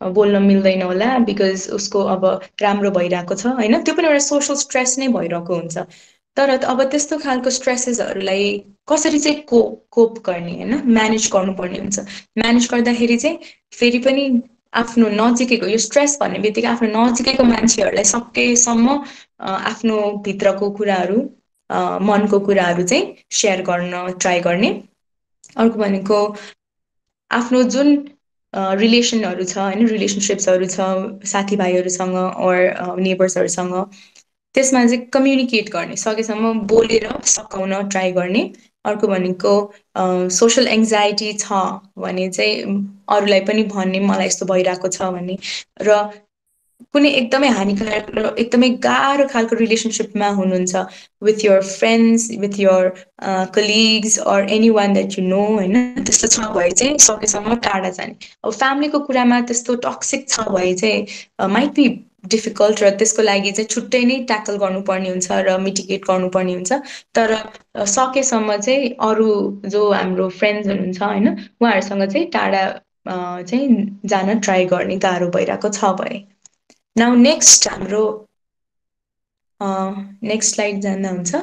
बोल्न मिल्दैन होला बिकज उसको अब राम्रो भइरहेको छ होइन त्यो पनि एउटा सोसल स्ट्रेस नै भइरहेको हुन्छ तर अब त्यस्तो खालको स्ट्रेसेसहरूलाई कसरी चाहिँ कोप गर्ने होइन म्यानेज गर्नुपर्ने हुन्छ म्यानेज गर्दाखेरि चाहिँ फेरि पनि आफ्नो नजिकैको यो स्ट्रेस भन्ने बित्तिकै आफ्नो नजिकैको मान्छेहरूलाई सकेसम्म आफ्नो भित्रको कुराहरू मनको कुराहरू चाहिँ सेयर गर्न ट्राई गर्ने अर्को भनेको आफ्नो जुन रिलेसनहरू छ होइन रिलेसनसिप्सहरू छ साथीभाइहरूसँग अर नेबर्सहरूसँग त्यसमा चाहिँ कम्युनिकेट गर्ने सकेसम्म बोलेर सघाउन ट्राई गर्ने अर्को भनेको सोसल एङ्जाइटी छ भने चाहिँ अरूलाई पनि भन्ने मलाई यस्तो भइरहेको छ भन्ने र कुनै एकदमै हानिकारक र एकदमै गाह्रो खालको रिलेसनसिपमा हुनुहुन्छ with your friends with your colleagues or anyone that you know होइन त्यस्तो छ भए चाहिँ सकेसम्म टाढा जाने अब फ्यामिलीको कुरामा त्यस्तो टक्सिक छ भए चाहिँ माइट बी डिफिकल्ट र त्यसको लागि चाहिँ छुट्टै नै ट्याकल गर्नुपर्ने हुन्छ र मिटिगेट गर्नुपर्ने हुन्छ तर सकेसम्म चाहिँ अरू जो हाम्रो फ्रेन्ड्स हुनुहुन्छ होइन उहाँहरूसँग चाहिँ टाढा चाहिँ जान ट्राई गर्ने गाह्रो भइरहेको छ भए नाउ नेक्स्ट हाम्रो नेक्स्ट स्लाइड जान्दा हुन्छ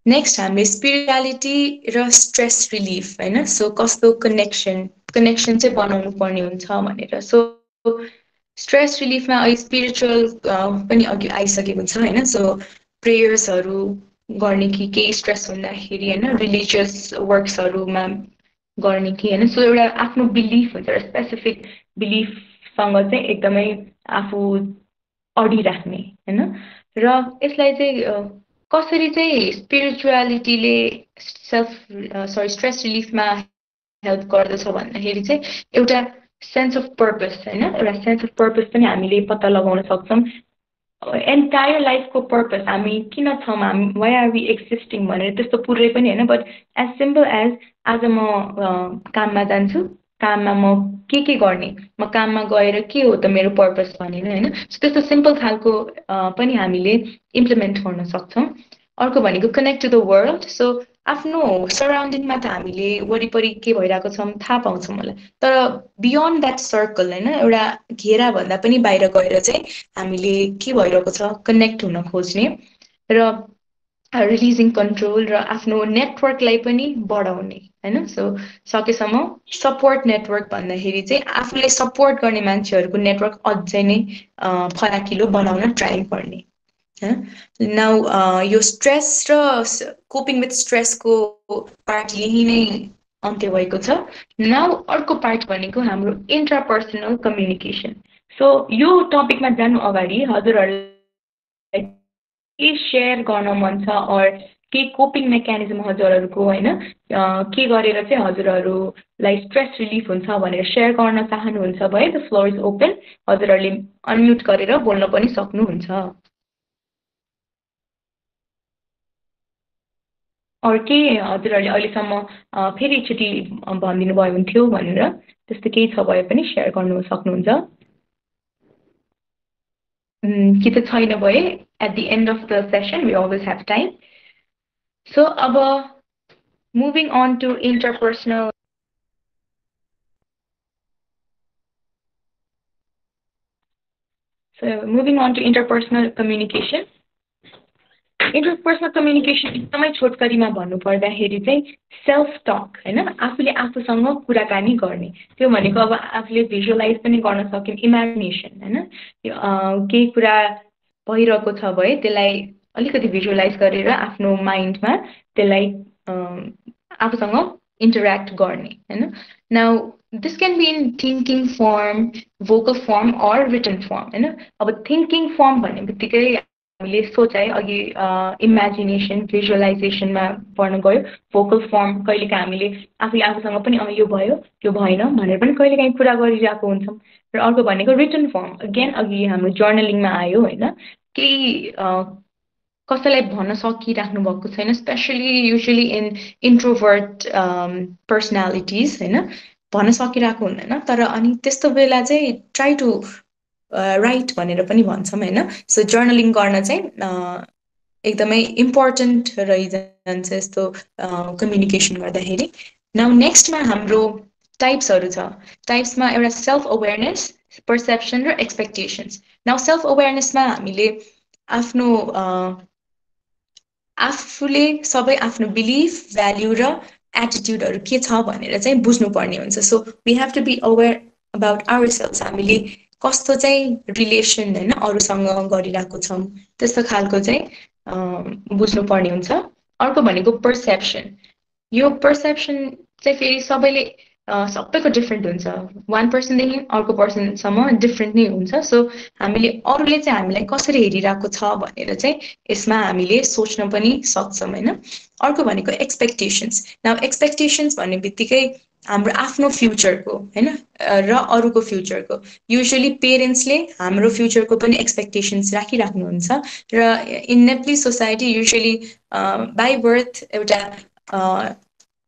नेक्स्ट हामीले स्पिरिचुअलिटी र स्ट्रेस रिलिफ होइन सो कस्तो कनेक्सन चाहिँ बनाउनु पर्ने हुन्छ भनेर सो स्ट्रेस रिलिफमा अहिले स्पिरिचुअल पनि अघि आइसकेको छ होइन सो प्रेयर्सहरू गर्ने कि केही स्ट्रेस हुँदाखेरि होइन रिलिजियस वर्क्सहरूमा गर्ने कि होइन सो एउटा आफ्नो बिलिफ हुन्छ स्पेसिफिक बिलिफसँग चाहिँ एकदमै आफू अडिराख्ने होइन र यसलाई चाहिँ कसरी चाहिँ स्पिरिचुअलिटीले स्ट्रेस रिलिफमा हेल्प गर्दछ भन्दाखेरि चाहिँ एउटा सेन्स अफ पर्पस होइन एउटा सेन्स अफ पर्पस पनि हामीले पत्ता लगाउन सक्छौँ एन्टायर लाइफको पर्पस हामी किन छौँ वाइ आर वी एक्जिस्टिङ भनेर त्यस्तो पुरै पनि होइन बट एज सिम्पल एज आज म काममा जान्छु काममा म के गर्ने म काममा गएर के हो त मेरो पर्पस भनेर होइन सो त्यस्तो सिम्पल खालको पनि हामीले इम्प्लिमेन्ट गर्न सक्छौँ अर्को भनेको connect to the world so आफ्नो सराउन्डिङमा त हामीले वरिपरि के भइरहेको छौँ थाहा पाउँछौँ होला तर बियोन्ड द्याट सर्कल होइन एउटा घेराभन्दा पनि बाहिर गएर चाहिँ हामीले के भइरहेको छ कनेक्ट हुन खोज्ने र रिलिजिङ कन्ट्रोल र आफ्नो नेटवर्कलाई पनि बढाउने होइन सो सकेसम्म सपोर्ट नेटवर्क भन्दाखेरि चाहिँ आफूलाई सपोर्ट गर्ने मान्छेहरूको नेटवर्क अझै नै फराकिलो बनाउन ट्राई गर्ने नाउ यो स्ट्रेस र कोपिङ विथ स्ट्रेसको पार्ट यही नै अन्त्य भएको छ नाउ अर्को पार्ट भनेको हाम्रो इन्ट्रापर्सनल कम्युनिकेसन सो यो टपिकमा जानु अगाडि हजुरहरूलाई के सेयर गर्न मन छ अर के कोपिङ मेकानिजम हजुरहरूको होइन के गरेर चाहिँ हजुरहरूलाई स्ट्रेस रिलिफ हुन्छ भनेर सेयर गर्न चाहनुहुन्छ भए द फ्लोर इज ओपन हजुरहरूले अनम्युट गरेर बोल्न पनि सक्नुहुन्छ अरू के हजुरहरूले अहिलेसम्म फेरि एकचोटि भनिदिनु भयो हुन्थ्यो भनेर त्यस्तो केही छ भए पनि सेयर गर्नु सक्नुहुन्छ कि त छैन भए at the end of the session we always have time so अब moving on to interpersonal So moving on to interpersonal communication. Interpersonal communication एकदमै छोटकरीमा भन्नुपर्दाखेरि चाहिँ सेल्फ टक होइन आफूले आफूसँग कुराकानी गर्ने त्यो भनेको अब आफूले भिजुअलाइज पनि गर्न सक्यौँ इमेजिनेसन होइन केही कुरा भइरहेको छ भए त्यसलाई अलिकति भिजुअलाइज गरेर आफ्नो माइन्डमा त्यसलाई आफूसँग इन्टरेक्ट गर्ने होइन now this can be in thinking form vocal form or written form होइन अब थिङ्किङ फर्म भन्ने बित्तिकै हामीले सोचाइ अघि इमेजिनेसन भिजुअलाइजेसनमा पढ्न गयो भोकल फर्म कहिलेकाहीँ हामीले आफूले आफूसँग पनि यो भयो त्यो भएन भनेर पनि कहिलेकाहीँ कुरा गरिरहेको हुन्छौँ र अर्को भनेको रिटन फर्म अगेन अघि हाम्रो जर्नलिङमा आयो होइन केही कसैलाई भन्न सकिराख्नु भएको छैन especially usually in introvert personalities होइन भन्न सकिरहेको हुँदैन तर अनि त्यस्तो बेला चाहिँ ट्राई टु राइट भनेर पनि भन्छौँ होइन सो जर्नलिङ गर्न चाहिँ एकदमै इम्पोर्टेन्ट रहिजान्छ यस्तो कम्युनिकेसन गर्दाखेरि नाउ नेक्स्टमा हाम्रो टाइप्सहरू छ टाइप्समा एउटा सेल्फ अवेरनेस पर्सेप्सन र एक्सपेक्टेसन्स नाउ सेल्फ अवेरनेसमा हामीले आफ्नो आफूले सबै आफ्नो बिलिफ भ्याल्यु र एटिट्युडहरू के छ भनेर चाहिँ बुझ्नुपर्ने हुन्छ so we have to be aware about our self हामीले कस्तो चाहिँ रिलेसन होइन अरूसँग गरिरहेको छौँ त्यस्तो खालको चाहिँ बुझ्नुपर्ने हुन्छ अर्को भनेको पर्सेप्सन यो पर्सेप्सन चाहिँ फेरि सबैले सबैको डिफ्रेन्ट हुन्छ वान पर्सनदेखि अर्को पर्सनसम्म डिफ्रेन्ट नै हुन्छ सो हामीले अरूले चाहिँ हामीलाई कसरी हेरिरहेको छ भनेर चाहिँ यसमा हामीले सोच्न पनि सक्छौँ होइन अर्को भनेको एक्सपेक्टेसन्स नाउ एक्सपेक्टेसन्स भन्ने बित्तिकै हाम्रो आफ्नो फ्युचरको होइन र अरूको फ्युचरको युजली पेरेन्ट्सले हाम्रो फ्युचरको पनि एक्सपेक्टेसन्स राखिराख्नुहुन्छ र in Nepali society usually by birth एउटा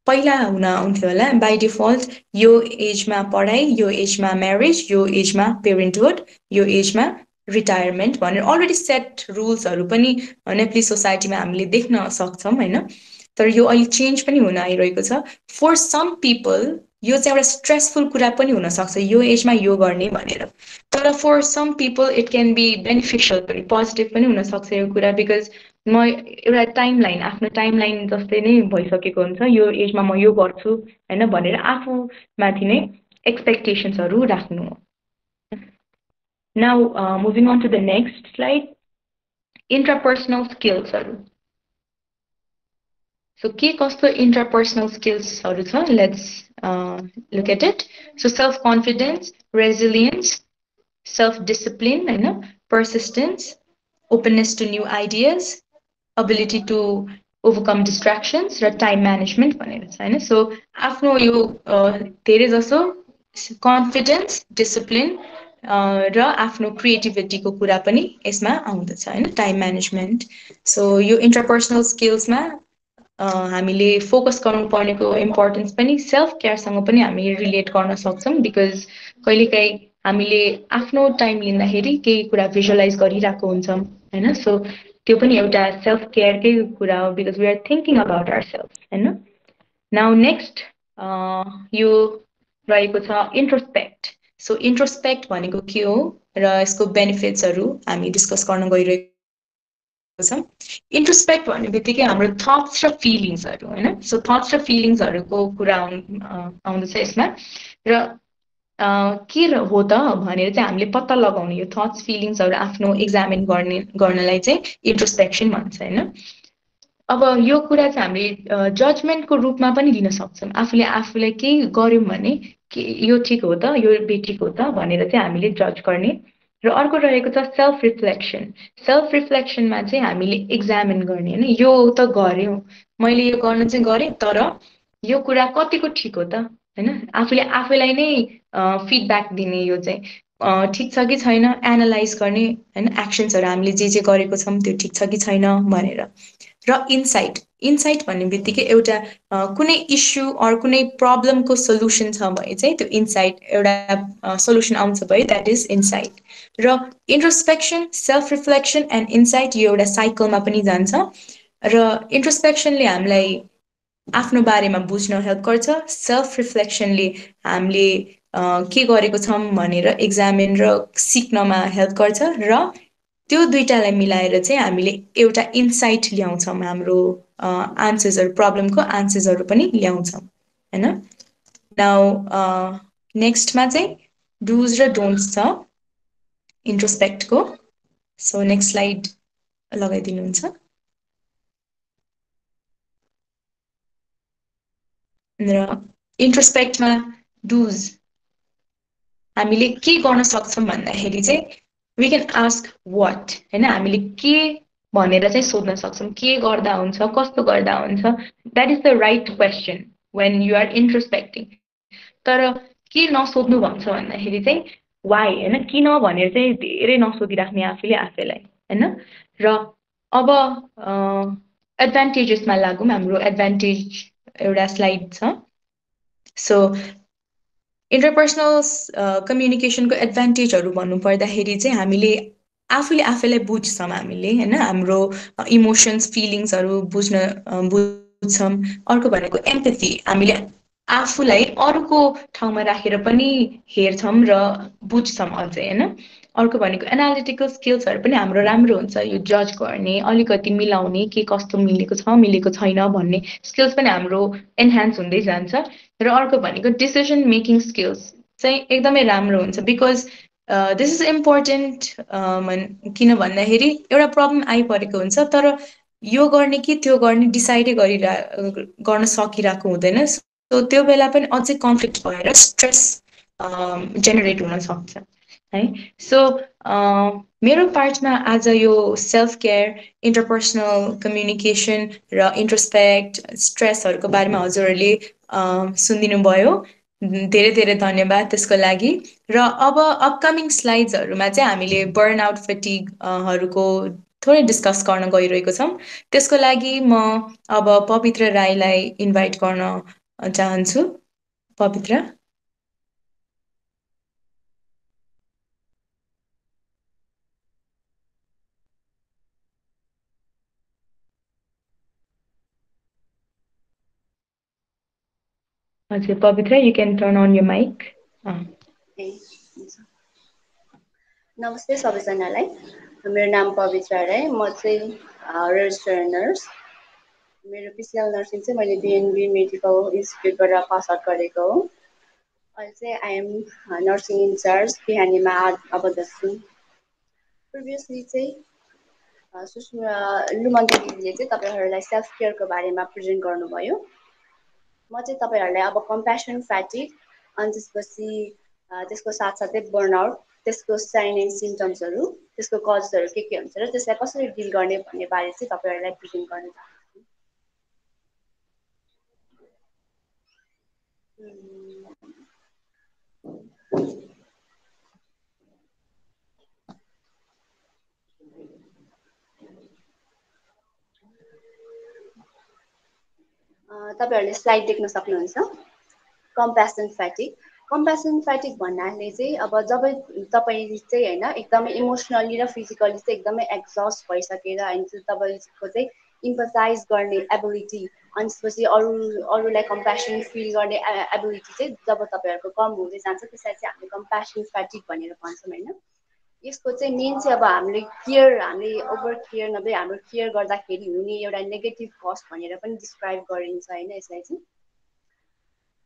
पहिला हुन आउँथ्यो होला बाई डिफल्ट यो एजमा पढाइ यो एजमा म्यारेज यो एजमा पेरेन्टहुड यो एजमा रिटायरमेन्ट भनेर अलरेडी सेट रुल्सहरू पनि नेप्ली सोसाइटीमा हामीले देख्न सक्छौँ होइन तर यो अहिले चेन्ज पनि हुन आइरहेको छ फर सम पिपल यो चाहिँ एउटा स्ट्रेसफुल कुरा पनि हुनसक्छ यो एजमा यो गर्ने भनेर तर for some people it can be beneficial पनि पोजिटिभ पनि हुनसक्छ यो कुरा बिकज म एउटा टाइमलाइन आफ्नो टाइमलाइन जस्तै नै भइसकेको हुन्छ यो एजमा म यो गर्छु होइन भनेर आफूमाथि नै एक्सपेक्टेसन्सहरू राख्नु now moving on to the next slide intrapersonal स्किल्सहरू सो के कस्तो इन्ट्रापर्सनल स्किल्सहरू छ let's look at it so self confidence resilience self discipline होइन persistence openness to new ideas, ability to overcome distractions र टाइम म्यानेजमेन्ट भनेर छ होइन सो आफ्नो यो धेरै जसो कन्फिडेन्स डिसिप्लिन र आफ्नो क्रिएटिभिटीको कुरा पनि यसमा आउँदछ होइन टाइम म्यानेजमेन्ट सो यो इन्टरपर्सनल स्किल्समा हामीले फोकस गर्नुपर्नेको इम्पोर्टेन्स पनि सेल्फ केयरसँग पनि हामी रिलेट गर्न सक्छौँ बिकज कहिलेकाहीँ हामीले आफ्नो टाइम लिँदाखेरि केही कुरा भिजुअलाइज गरिरहेको हुन्छौँ होइन सो त्यो पनि एउटा सेल्फ केयरकै कुरा हो because we are thinking about our self होइन नाउ नेक्स्ट यो रहेको छ इन्ट्रोस्पेक्ट सो इन्ट्रोस्पेक्ट भनेको के हो र यसको बेनिफिट्सहरू हामी डिस्कस गर्न गइरहेको छौँ इन्ट्रोस्पेक्ट भन्ने बित्तिकै हाम्रो थट्स र फिलिङ्सहरू होइन सो थट्स र फिलिङ्सहरूको कुरा आउँदछ यसमा र के हो त भनेर चाहिँ हामीले पत्ता लगाउने यो थट्स फिलिङ्सहरू आफ्नो एक्जामिन गर्नलाई चाहिँ इन्ट्रोस्पेक्सन भन्छ होइन अब यो कुरा चाहिँ हामीले जजमेन्टको रूपमा पनि लिन सक्छौँ आफूले आफूलाई केही गऱ्यौँ भने के यो ठिक हो त यो बेठिक हो त भनेर चाहिँ हामीले जज गर्ने र अर्को रहेको छ सेल्फ रिफ्लेक्सनमा चाहिँ हामीले एक्जामिन गर्ने होइन यो त गऱ्यौँ मैले यो गर्न चाहिँ गरेँ तर यो कुरा कतिको ठिक हो त होइन आफूले आफैलाई नै फिडब्याक दिने यो चाहिँ ठिक छ कि छैन एनालाइज गर्ने होइन एक्सन्सहरू हामीले जे गरेको छौँ त्यो ठिक छ कि छैन भनेर र इन्साइट इन्साइट भन्ने बित्तिकै एउटा कुनै इस्यु अर कुनै प्रब्लमको सोल्युसन छ भने चाहिँ त्यो इन्साइट एउटा सोल्युसन आउँछ भयो, द्याट इज इन्साइट। र introspection, self reflection and insight यो एउटा साइकलमा पनि जान्छ। र इन्ट्रोस्पेक्सनले हामीलाई आफ्नो बारेमा बुझ्न हेल्प गर्छ, सेल्फ रिफ्लेक्सनले हामीले के गरेको छौँ भनेर एक्जामिन र सिक्नमा हेल्प गर्छ, र त्यो दुइटालाई मिलाएर चाहिँ हामीले एउटा इन्साइट ल्याउँछौँ, हाम्रो आन्सर्सहरू, प्रब्लमको आन्सर्सहरू पनि ल्याउँछौँ होइन। नाउ नेक्स्टमा चाहिँ डुज र डोन्ट्स छ इन्ट्रोस्पेक्टको। सो नेक्स्ट स्लाइड लगाइदिनुहुन्छ। र इन्ट्रोस्पेक्टमा डुज हामीले के गर्न सक्छौँ भन्दाखेरि चाहिँ वी क्यान आस्क वाट होइन, हामीले के भनेर चाहिँ सोध्न सक्छौँ, के गर्दा हुन्छ, कस्तो गर्दा हुन्छ। That is the right question when you are introspecting. तर के नसोध्नु भन्छ भन्दाखेरि चाहिँ वाइ होइन, किन भनेर चाहिँ धेरै नसोधिराख्ने आफैले आफैलाई होइन। र अब एडभान्टेजेसमा लागौँ, हाम्रो एडभान्टेज एउटा स्लाइड छ। सो इन्टरपर्सनल कम्युनिकेसनको एडभान्टेजहरू भन्नुपर्दाखेरि चाहिँ हामीले आफूले आफैलाई बुझ्छौँ, हामीले होइन, हाम्रो इमोसन्स फिलिङ्सहरू बुझ्छौँ। अर्को भनेको एम्पथी, हामीले आफूलाई अरूको ठाउँमा राखेर पनि हेर्छौँ र बुझ्छौँ अझै होइन। अर्को भनेको एनालिटिकल स्किल्सहरू पनि हाम्रो राम्रो हुन्छ, यो जज गर्ने, अलिकति मिलाउने, के कस्तो मिलेको छ मिलेको छैन भन्ने स्किल्स पनि हाम्रो एन्हान्स हुँदै जान्छ। र अर्को भनेको डिसिजन मेकिङ स्किल्स चाहिँ एकदमै राम्रो हुन्छ, बिकज दिस इज इम्पोर्टेन्ट। किन भन्दाखेरि एउटा प्रब्लम आइपरेको हुन्छ तर यो गर्ने कि त्यो गर्ने डिसाइडै गर्न सकिरहेको हुँदैन। सो त्यो बेला पनि अझै कन्फ्लिक्ट भएर स्ट्रेस जेनेरेट हुनसक्छ है। सो मेरो पार्टमा आज यो सेल्फ केयर, इन्टरपर्सनल कम्युनिकेसन र इन्ट्रोस्पेक्ट, स्ट्रेसहरूको बारेमा हजुरहरूले सुनिदिनु भयो। धेरै धेरै धन्यवाद त्यसको लागि। र अब अपकमिङ स्लाइड्सहरूमा चाहिँ हामीले बर्नआउट फेटिगहरूको थोरै डिस्कस गर्न गइरहेको छौँ। त्यसको लागि म अब पवित्र राईलाई इन्भाइट गर्न चाहन्छु। पवित्र। हजुर Pavitra, you can turn on your mic. नमस्ते सबैजनालाई, मेरो नाम पवित्र राई, म चाहिँ रेजिस्टर्ड नर्स। मेरो पिसिएल नर्सिङ चाहिँ मैले बिएनबी मेडिकल इन्स्टिट्युटबाट पास आउट गरेको हो। अहिले चाहिँ आइएम नर्सिङ इन्चार्ज बिहानीमा आबद्ध छु। प्रिभियसली चाहिँ सुषमा लुमन्ते दिदीले चाहिँ तपाईँहरूलाई सेल्फ केयरको बारेमा प्रेजेन्ट गर्नुभयो। म चाहिँ तपाईँहरूलाई अब कम्प्यासन फ्याटिक अनि त्यसपछि त्यसको साथसाथै बर्नआउट, त्यसको साइन एन्ड सिम्टम्सहरू, त्यसको कजहरू के हुन्छ र त्यसलाई कसरी डिल गर्ने भन्ने बारे चाहिँ तपाईँहरूलाई प्रेजेन्ट गर्न चाहन्छु। तपाईँहरूले स्लाइड देख्न सक्नुहुन्छ। कम्प्यासन फ्याटिक भन्नाले चाहिँ अब जब तपाईँ चाहिँ होइन एकदमै इमोसनली र फिजिकली चाहिँ एकदमै एक्जस्ट भइसकेर अनि तपाईँको चाहिँ इम्पथाइज गर्ने एबिलिटी अनि त्यसपछि अरूलाई कम्प्यासन फिल गर्ने एबिलिटी चाहिँ जब तपाईँहरूको कम हुँदै जान्छ त्यसलाई चाहिँ हामीले कम्प्यासन फ्याटिक भनेर भन्छौँ होइन। यसको चाहिँ मेन चाहिँ अब हामीले ओभर केयर नभए हाम्रो केयर गर्दाखेरि हुने एउटा नेगेटिभ कस्ट भनेर पनि डिस्क्राइब गरिन्छ होइन। यसलाई चाहिँ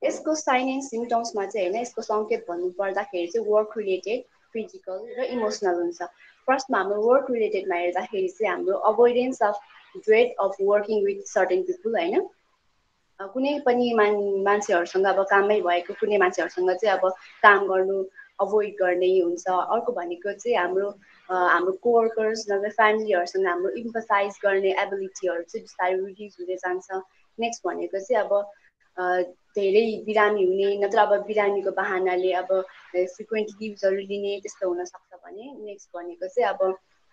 यसको साइन एन्ड सिम्टम्समा चाहिँ होइन, यसको सङ्केत भन्नु पर्दाखेरि चाहिँ वर्क रिलेटेड, फिजिकल र इमोसनल हुन्छ। फर्स्टमा हाम्रो वर्क रिलेटेडमा हेर्दाखेरि चाहिँ हाम्रो avoidance of dread of working with certain people होइन। कुनै पनि मान्छेहरूसँग अब कामै भएको कुनै मान्छेहरूसँग चाहिँ अब काम गर्नु अभोइड गर्ने हुन्छ। अर्को भनेको चाहिँ हाम्रो कोवर्कर्स नभए फ्यामिलीहरूसँग हाम्रो इम्पथाइज गर्ने एबिलिटीहरू चाहिँ बिस्तारै रिड्युस हुँदै जान्छ। नेक्स्ट भनेको चाहिँ अब धेरै बिरामी हुने, नत्र अब बिरामीको बहानाले अब फ्रिक्वेन्ट लिभ्सहरू लिने त्यस्तो हुनसक्छ भने। नेक्स्ट भनेको चाहिँ अब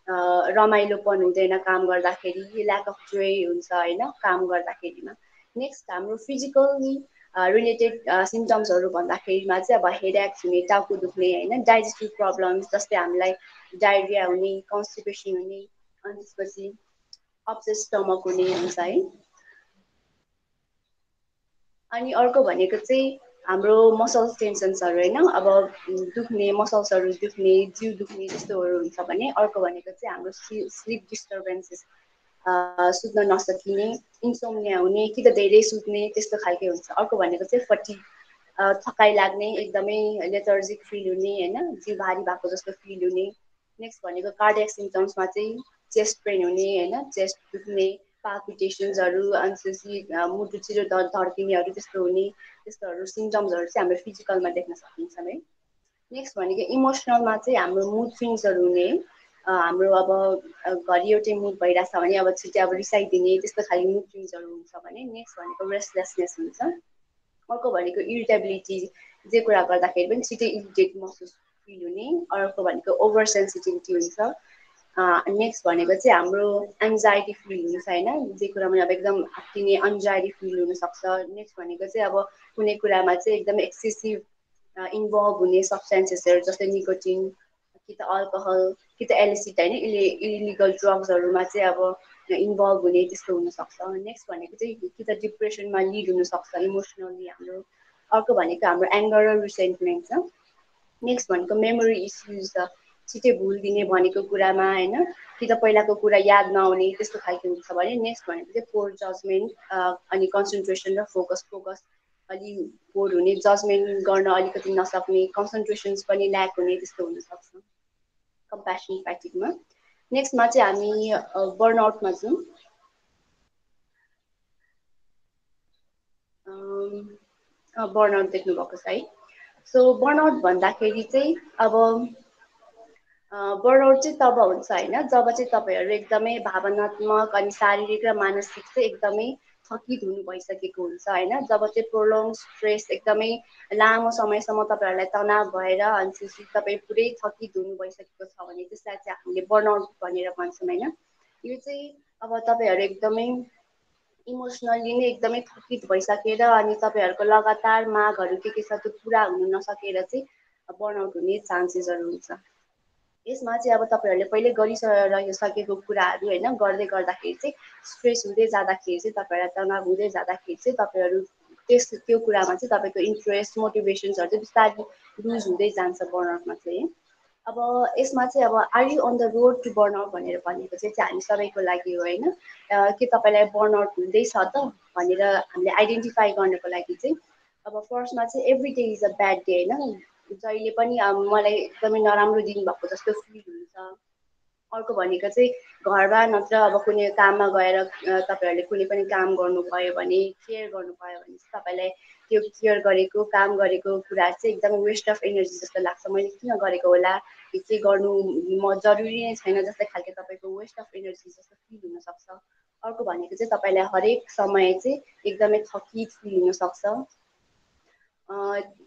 रमाइलोपन हुँदैन काम गर्दाखेरि, ल्याक अफ जोय हुन्छ होइन काम गर्दाखेरिमा। नेक्स्ट हाम्रो फिजिकली रिलेटेड सिम्टम्सहरू भन्दाखेरिमा चाहिँ अब हेडेक हुने, टाउको दुख्ने होइन, डाइजेस्टिभ प्रब्लम्स जस्तै हामीलाई डायरिया हुने, कन्स्टिपेसन हुने, अनि त्यसपछि अपसेट स्टमक हुने हुन्छ है। अनि अर्को भनेको चाहिँ हाम्रो मसल्स टेन्सन्सहरू होइन, अब दुख्ने, मसल्सहरू दुख्ने, जिउ दुख्ने त्यस्तोहरू हुन्छ भने। अर्को भनेको चाहिँ हाम्रो स्लिप डिस्टर्बेन्सेस, सुत्न नसकिने, इन्सोम्निया हुने, कि त धेरै सुत्ने त्यस्तो खालके हुन्छ। अर्को भनेको चाहिँ फटिग, थकाइ लाग्ने, एकदमै लेथर्जिक फिल हुने होइन, जिउ भारी भएको जस्तो फिल हुने। नेक्स्ट भनेको कार्डियक सिम्टम्समा चाहिँ चेस्ट पेन हुने होइन, चेस्ट दुख्ने, पाल्पिटेसन्सहरू, अनि त्यसपछि मुटु छिटो धड्किनेहरू त्यस्तो हुने, त्यस्तोहरू सिम्टम्सहरू चाहिँ हाम्रो फिजिकलमा देख्न सकिन्छ है। नेक्स्ट भनेको इमोसनलमा चाहिँ हाम्रो मुड स्विङ्सहरू हुने, हाम्रो अब घरि एउटै मुड भइरहेछ भने अब छिट्टै अब रिसाइदिने त्यस्तो खालको मुड स्विङ्सहरू हुन्छ भने। नेक्स्ट भनेको रेस्टलेसनेस हुन्छ। अर्को भनेको इरिटेबिलिटी, जे कुरा गर्दाखेरि पनि छिटै इरिटेट महसुस फिल हुने। अर्को भनेको ओभर सेन्सिटिभिटी हुन्छ। नेक्स्ट भनेको चाहिँ हाम्रो एङ्जाइटी फिल हुन्छ होइन, जे कुरामा अब एकदम आत्तिने एन्जाइटी फिल हुनसक्छ। नेक्स्ट भनेको चाहिँ अब कुनै कुरामा चाहिँ एकदम एक्सेसिभ इन्भल्भ हुने सब्सटेन्सेसहरू जस्तै निकोटिन, कि त अल्कोहल, कि त एलिसिड होइन, इलिगल ड्रग्सहरूमा चाहिँ अब इन्भल्भ हुने त्यस्तो हुनसक्छ। नेक्स्ट भनेको चाहिँ कि त डिप्रेसनमा लिड हुनसक्छ इमोसनली हाम्रो। अर्को भनेको हाम्रो एङ्गर र रिसेन्टमेन्ट छ। नेक्स्ट भनेको मेमोरी इस्युज छ, छिटै भुलिदिने भनेको कुरामा होइन, कि त पहिलाको कुरा याद नआउने त्यस्तो खालको हुन्छ भने। नेक्स्ट भनेको चाहिँ पोर जजमेन्ट, अनि कन्सन्ट्रेसन र फोकस अलि पोर हुने, जजमेन्ट गर्न अलिकति नसक्ने, कन्सन्ट्रेसन्स पनि ल्याक हुने त्यस्तो हुनसक्छ कम्प्यासन फ्याटिगमा। नेक्स्टमा चाहिँ हामी बर्नआउटमा छौँ। बर्नआउट देख्नुभएको छ है। सो बर्नआउट भन्दाखेरि चाहिँ अब बर्नआउट चाहिँ तब हुन्छ होइन, जब चाहिँ तपाईँहरू एकदमै भावनात्मक अनि शारीरिक र मानसिक चाहिँ एकदमै थकित हुनु भइसकेको हुन्छ होइन। जब चाहिँ प्रोलोङ स्ट्रेस एकदमै लामो समयसम्म तपाईँहरूलाई तनाव भएर अनि त्यसपछि तपाईँ पुरै थकित हुनु भइसकेको छ भने त्यसलाई चाहिँ हामीले बर्नआउट भनेर भन्छौँ होइन। यो चाहिँ अब तपाईँहरू एकदमै इमोसनल्ली नै एकदमै थकित भइसकेर अनि तपाईँहरूको लगातार मागहरू के छ त्यो पुरा हुन नसकेर चाहिँ बर्नआउट हुने चान्सेसहरू हुन्छ। यसमा चाहिँ अब तपाईँहरूले पहिले गरिसकेको कुराहरू होइन गर्दै गर्दाखेरि चाहिँ स्ट्रेस हुँदै जाँदाखेरि चाहिँ तपाईँहरूलाई तनाव हुँदै जाँदाखेरि चाहिँ तपाईँहरू त्यो कुरामा चाहिँ तपाईँको इन्ट्रेस्ट, मोटिभेसन्सहरू चाहिँ बिस्तारै लुज हुँदै जान्छ बर्नआउटमा चाहिँ। अब यसमा चाहिँ अब are you on the road to burnout भनेर भनेको चाहिँ हामी सबैको लागि हो होइन। के तपाईँलाई बर्नआउट हुँदैछ त भनेर हामीले आइडेन्टिफाई गर्नको लागि चाहिँ अब फर्स्टमा चाहिँ every day is a bad day होइन, जहिले पनि अब मलाई एकदमै नराम्रो दिन भएको जस्तो फिल हुन्छ। अर्को भनेको चाहिँ घरमा नत्र अब कुनै काममा गएर तपाईँहरूले कुनै पनि काम गर्नुभयो भने, केयर गर्नुभयो भने चाहिँ तपाईँलाई त्यो केयर गरेको, काम गरेको कुरा चाहिँ एकदमै वेस्ट अफ एनर्जी जस्तो लाग्छ। मैले किन गरेको होला, के गर्नु म जरुरी नै छैन जस्तै खालको तपाईँको वेस्ट अफ एनर्जी जस्तो फिल हुनसक्छ। अर्को भनेको चाहिँ तपाईँलाई हरेक समय चाहिँ एकदमै थकित फिल हुनसक्छ।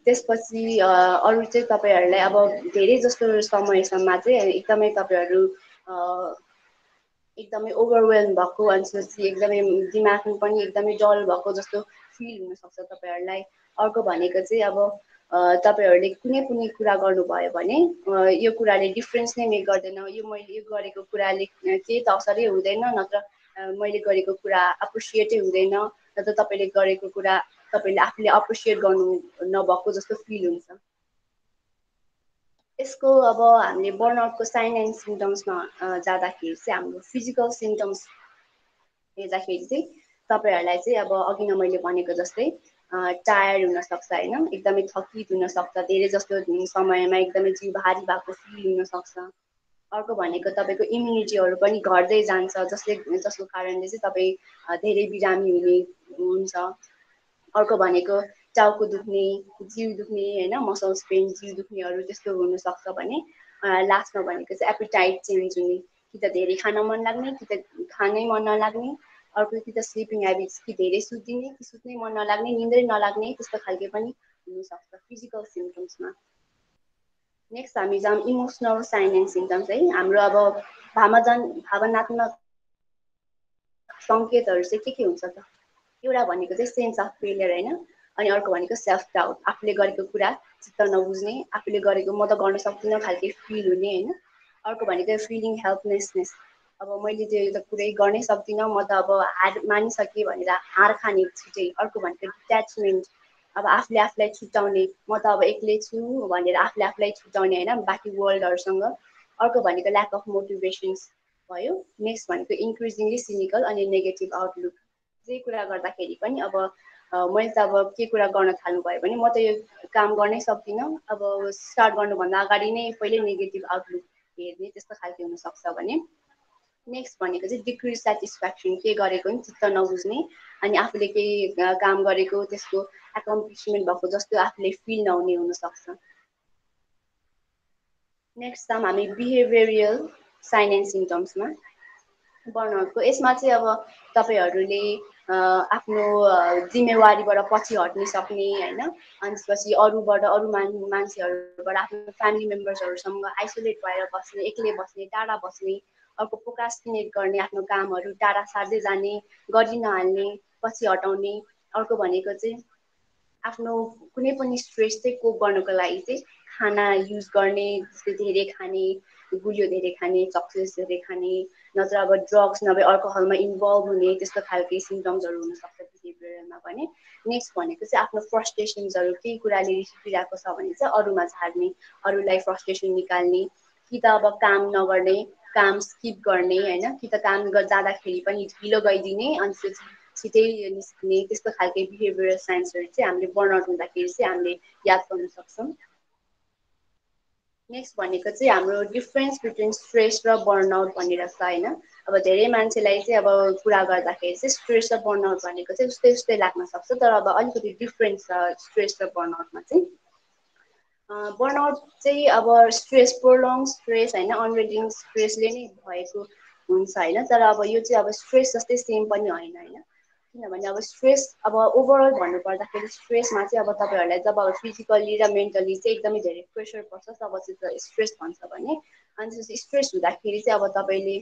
त्यसपछि अरू चाहिँ तपाईँहरूलाई अब धेरै जस्तो समयसम्म चाहिँ एकदमै तपाईँहरू एकदमै ओभरवेल्म भएको, अनि त्यसपछि एकदमै दिमागमा पनि एकदमै डल भएको जस्तो फिल हुनसक्छ तपाईँहरूलाई। अर्को भनेको चाहिँ अब तपाईँहरूले कुनै पनि कुरा गर्नुभयो भने यो कुराले डिफ्रेन्स नै मेक गर्दैन, यो मैले यो गरेको कुराले केही त असरै हुँदैन, नत्र मैले गरेको कुरा एप्रिसिएटै हुँदैन, नत्र तपाईँले गरेको कुरा तपाईँले आफूले एप्रिसिएट गर्नु नभएको जस्तो फिल हुन्छ। यसको अब हामीले बर्नआउटको साइन एन्ड सिम्टम्समा जाँदाखेरि चाहिँ हाम्रो फिजिकल सिम्टम्स हेर्दाखेरि चाहिँ तपाईँहरूलाई चाहिँ अब अघि नै मैले भनेको जस्तै टायर्ड हुनसक्छ होइन, एकदमै थकित हुनसक्छ, धेरै जस्तो समयमा एकदमै जिउ भारी भएको फिल हुनसक्छ। अर्को भनेको तपाईँको इम्युनिटीहरू पनि घट्दै जान्छ, जसको कारणले चाहिँ तपाईँ धेरै बिरामी हुने हुन्छ। अर्को भनेको टाउको दुख्ने, जिउ दुख्ने होइन, मसल्स पेन, जिउ दुख्नेहरू त्यस्तो हुनसक्छ भने। लास्टमा भनेको चाहिँ एपिटाइट चेन्ज हुने, कि त धेरै खान मन लाग्ने, कि त खानै मन नलाग्ने। अर्को कि त स्लिपिङ हेबिट्स, कि धेरै सुत्दिने कि सुत्नै मन नलाग्ने, निन्द्रै नलाग्ने त्यस्तो खालके पनि हुनसक्छ फिजिकल सिम्टम्समा। नेक्स्ट हामी जाउँ इमोसनल साइन एन्ड सिम्टम्स है। हाम्रो अब भावनात्मक सङ्केतहरू चाहिँ के हुन्छ त? एउटा भनेको चाहिँ सेन्स अफ फेलियर होइन, अनि अर्को भनेको सेल्फ डाउट, आफूले गरेको कुरा चित्त नबुझ्ने, आफूले गरेको म त गर्न सक्दिनँ खालके फिल हुने होइन। अर्को भनेको फिलिङ हेल्पलेसनेस, अब मैले त्यो त कुरै गर्नै सक्दिनँ, म त अब हार मानिसकेँ भनेर हार खाने छिटै। अर्को भनेको डिट्याचमेन्ट, अब आफूले आफूलाई छुट्याउने, म त अब एक्लै छु भनेर आफूले आफूलाई छुट्याउने होइन बाँकी वर्ल्डहरूसँग। अर्को भनेको ल्याक अफ मोटिभेसन्स भयो। नेक्स्ट भनेको इन्क्रिजिङली सिनिकल अनि नेगेटिभ आउटलुक, जे कुरा गर्दाखेरि पनि अब मैले त अब के कुरा गर्न थाल्नुभयो भने म त यो काम गर्नै सक्दिनँ, अब स्टार्ट गर्नुभन्दा अगाडि नै पहिल्यै नेगेटिभ आउटलुक हेर्ने, त्यस्तो खालके हुनसक्छ भने। नेक्स्ट भनेको चाहिँ डिक्रिज सेटिस्फ्याक्सन, के गरेको पनि चित्त नबुझ्ने, अनि आफूले केही काम गरेको त्यसको एकम्प्लिसमेन्ट भएको जस्तो आफूले फिल नहुने हुनसक्छ। नेक्स्ट छौँ हामी बिहेभियरल साइन एन्ड सिम्टम्समा बर्नआउटको। यसमा चाहिँ अब तपाईँहरूले आफ्नो जिम्मेवारीबाट पछि हट्न सक्ने होइन, अनि त्यसपछि अरू मान्छेहरूबाट आफ्नो फ्यामिली मेम्बर्सहरूसँग आइसोलेट भएर बस्ने, एक्लै बस्ने, टाढा बस्ने। अर्को प्रोक्रास्टिनेट गर्ने, आफ्नो कामहरू टाढा सार्दै जाने, गरि नहाल्ने, पछि हटाउने। अर्को भनेको चाहिँ आफ्नो कुनै पनि स्ट्रेस चाहिँ कोप गर्नको लागि चाहिँ खाना युज गर्ने, जस्तै धेरै खाने, गुलियो धेरै खाने, चक्लेट्स धेरै खाने, नत्र अब ड्रग्स नभए अल्कोहलमा इन्भल्भ हुने, त्यस्तो खालके सिम्टम्सहरू हुनसक्छ बिहेभियरमा पनि। नेक्स्ट भनेको चाहिँ आफ्नो फ्रस्ट्रेसन्सहरू, केही कुराले रिस उठिरहेको छ भने चाहिँ अरूमा झार्ने, अरूलाई फ्रस्ट्रेसन निकाल्ने, कि त अब काम नगर्ने, काम स्किप गर्ने होइन, कि त काम जाँदाखेरि पनि ढिलो गइदिने, अनि त्यो छिटै निस्किने, त्यस्तो खालके बिहेभियरल साइन्सहरू चाहिँ हामीले बर्नआउट हुँदाखेरि चाहिँ हामीले याद गर्न सक्छौँ। नेक्स्ट भनेको चाहिँ हाम्रो डिफ्रेन्स बिट्विन स्ट्रेस र बर्नआउट भनेर छ होइन। अब धेरै मान्छेलाई चाहिँ अब कुरा गर्दाखेरि चाहिँ स्ट्रेस र बर्नआउट भनेको चाहिँ उस्तै उस्तै लाग्न सक्छ, तर अब अलिकति डिफ्रेन्स छ स्ट्रेस र बर्नआउटमा चाहिँ। बर्नआउट चाहिँ अब स्ट्रेस, प्रोलङ स्ट्रेस होइन, अनरिलिङ स्ट्रेसले नै भएको हुन्छ होइन। तर अब यो चाहिँ अब स्ट्रेस जस्तै सेम पनि होइन होइन, किनभने अब स्ट्रेस अब ओभरअल भन्नुपर्दाखेरि स्ट्रेसमा चाहिँ अब तपाईँहरूलाई जब अब फिजिकल्ली र मेन्टली चाहिँ एकदमै धेरै प्रेसर पर्छ तब चाहिँ स्ट्रेस भन्छ भने। अनि त्यसपछि स्ट्रेस हुँदाखेरि चाहिँ अब तपाईँले